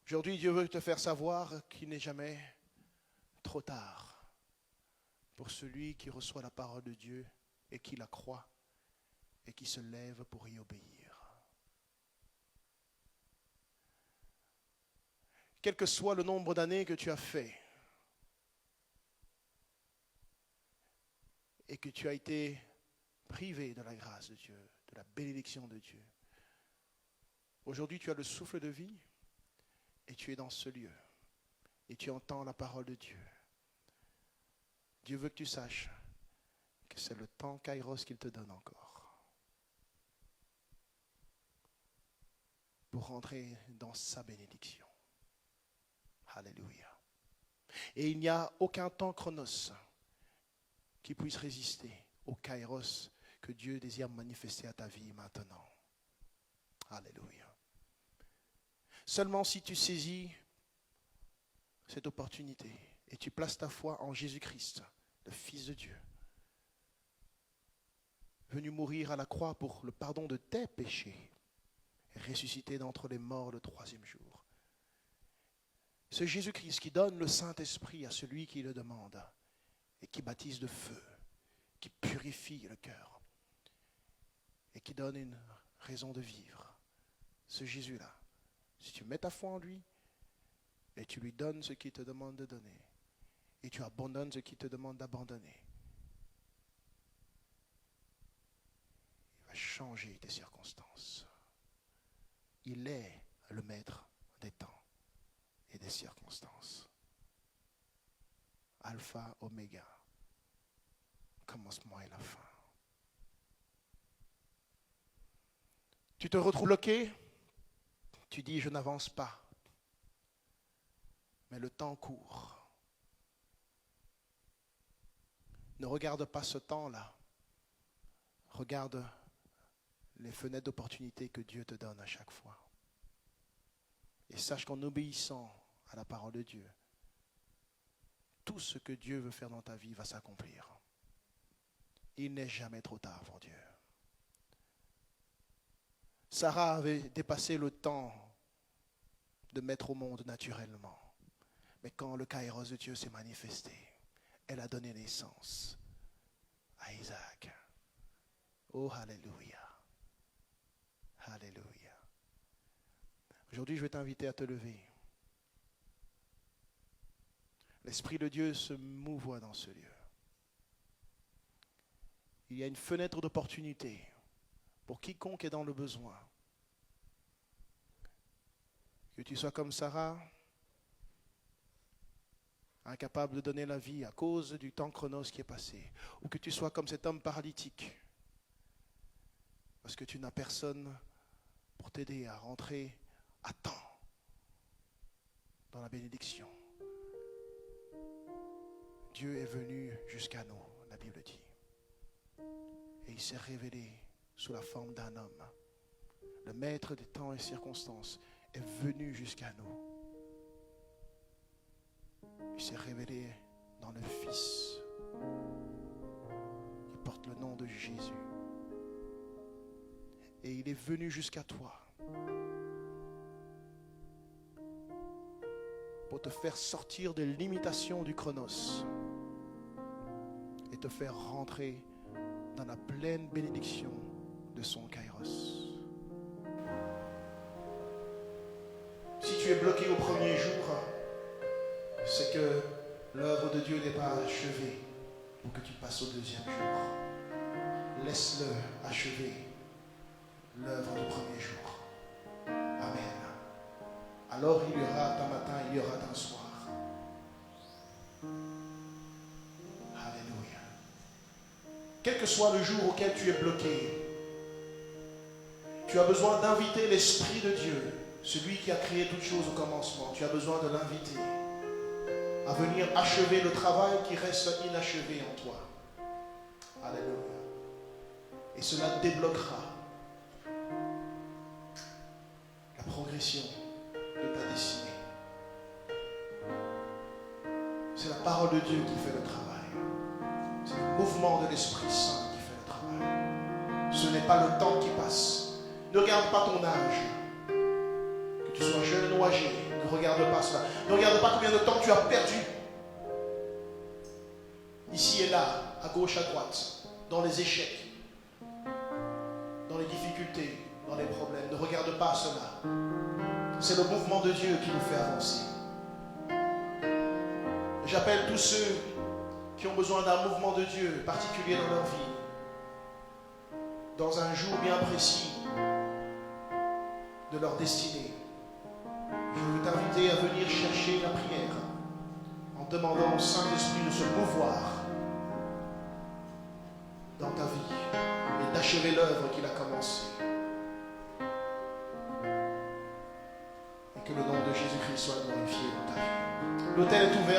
Aujourd'hui, Dieu veut te faire savoir qu'il n'est jamais trop tard pour celui qui reçoit la parole de Dieu et qui la croit et qui se lève pour y obéir. Quel que soit le nombre d'années que tu as fait et que tu as été privé de la grâce de Dieu, de la bénédiction de Dieu, aujourd'hui tu as le souffle de vie et tu es dans ce lieu et tu entends la parole de Dieu. Dieu veut que tu saches que c'est le temps Kairos qu'il te donne encore pour rentrer dans sa bénédiction. Alléluia. Et il n'y a aucun temps chronos qui puisse résister au Kairos que Dieu désire manifester à ta vie maintenant. Alléluia. Seulement si tu saisis cette opportunité et tu places ta foi en Jésus-Christ, le Fils de Dieu, venu mourir à la croix pour le pardon de tes péchés, et ressuscité d'entre les morts le 3e jour. Ce Jésus-Christ qui donne le Saint-Esprit à celui qui le demande et qui baptise de feu, qui purifie le cœur et qui donne une raison de vivre. Ce Jésus-là, si tu mets ta foi en lui et tu lui donnes ce qu'il te demande de donner et tu abandonnes ce qu'il te demande d'abandonner, il va changer tes circonstances. Il est le maître des temps et des circonstances. Alpha, Oméga, commencement et la fin. Tu te retrouves bloqué, tu dis je n'avance pas, mais le temps court. Ne regarde pas ce temps-là, regarde les fenêtres d'opportunité que Dieu te donne à chaque fois. Et sache qu'en obéissant à la parole de Dieu, tout ce que Dieu veut faire dans ta vie va s'accomplir. Il n'est jamais trop tard pour Dieu. Sarah avait dépassé le temps de mettre au monde naturellement. Mais quand le Kairos de Dieu s'est manifesté, elle a donné naissance à Isaac. Oh, alléluia. Alléluia. Aujourd'hui, je vais t'inviter à te lever. L'Esprit de Dieu se mouvoie dans ce lieu. Il y a une fenêtre d'opportunité pour quiconque est dans le besoin. Que tu sois comme Sarah, incapable de donner la vie à cause du temps chronos qui est passé, ou que tu sois comme cet homme paralytique, parce que tu n'as personne pour t'aider à rentrer à temps dans la bénédiction. Dieu est venu jusqu'à nous, la Bible dit. Et il s'est révélé sous la forme d'un homme. Le maître des temps et circonstances est venu jusqu'à nous. Il s'est révélé dans le Fils qui porte le nom de Jésus. Et il est venu jusqu'à toi pour te faire sortir des limitations du chronos et te faire rentrer dans la pleine bénédiction de son Kairos. Si tu es bloqué au premier jour, c'est que l'œuvre de Dieu n'est pas achevée pour que tu passes au deuxième jour. Laisse-le achever l'œuvre du premier jour. Amen. Alors il y aura un matin, il y aura un soir. Alléluia. Quel que soit le jour auquel tu es bloqué, tu as besoin d'inviter l'Esprit de Dieu, celui qui a créé toutes choses au commencement. Tu as besoin de l'inviter à venir achever le travail qui reste inachevé en toi. Alléluia. Et cela débloquera la progression de ta destinée. C'est la parole de Dieu qui fait le travail. C'est le mouvement de l'Esprit Saint qui fait le travail. Ce n'est pas le temps qui passe. Ne regarde pas ton âge. Que tu sois jeune ou âgé, ne regarde pas cela. Ne regarde pas combien de temps tu as perdu. Ici et là, à gauche, à droite, dans les échecs, dans les difficultés, dans les problèmes. Ne regarde pas cela. C'est le mouvement de Dieu qui nous fait avancer. J'appelle tous ceux qui ont besoin d'un mouvement de Dieu particulier dans leur vie, dans un jour bien précis de leur destinée. Je veux t'inviter à venir chercher la prière en demandant au Saint-Esprit de se mouvoir dans ta vie et d'achever l'œuvre qu'il a commencée. Et que le nom de Jésus-Christ soit glorifié dans ta vie. L'autel est ouvert.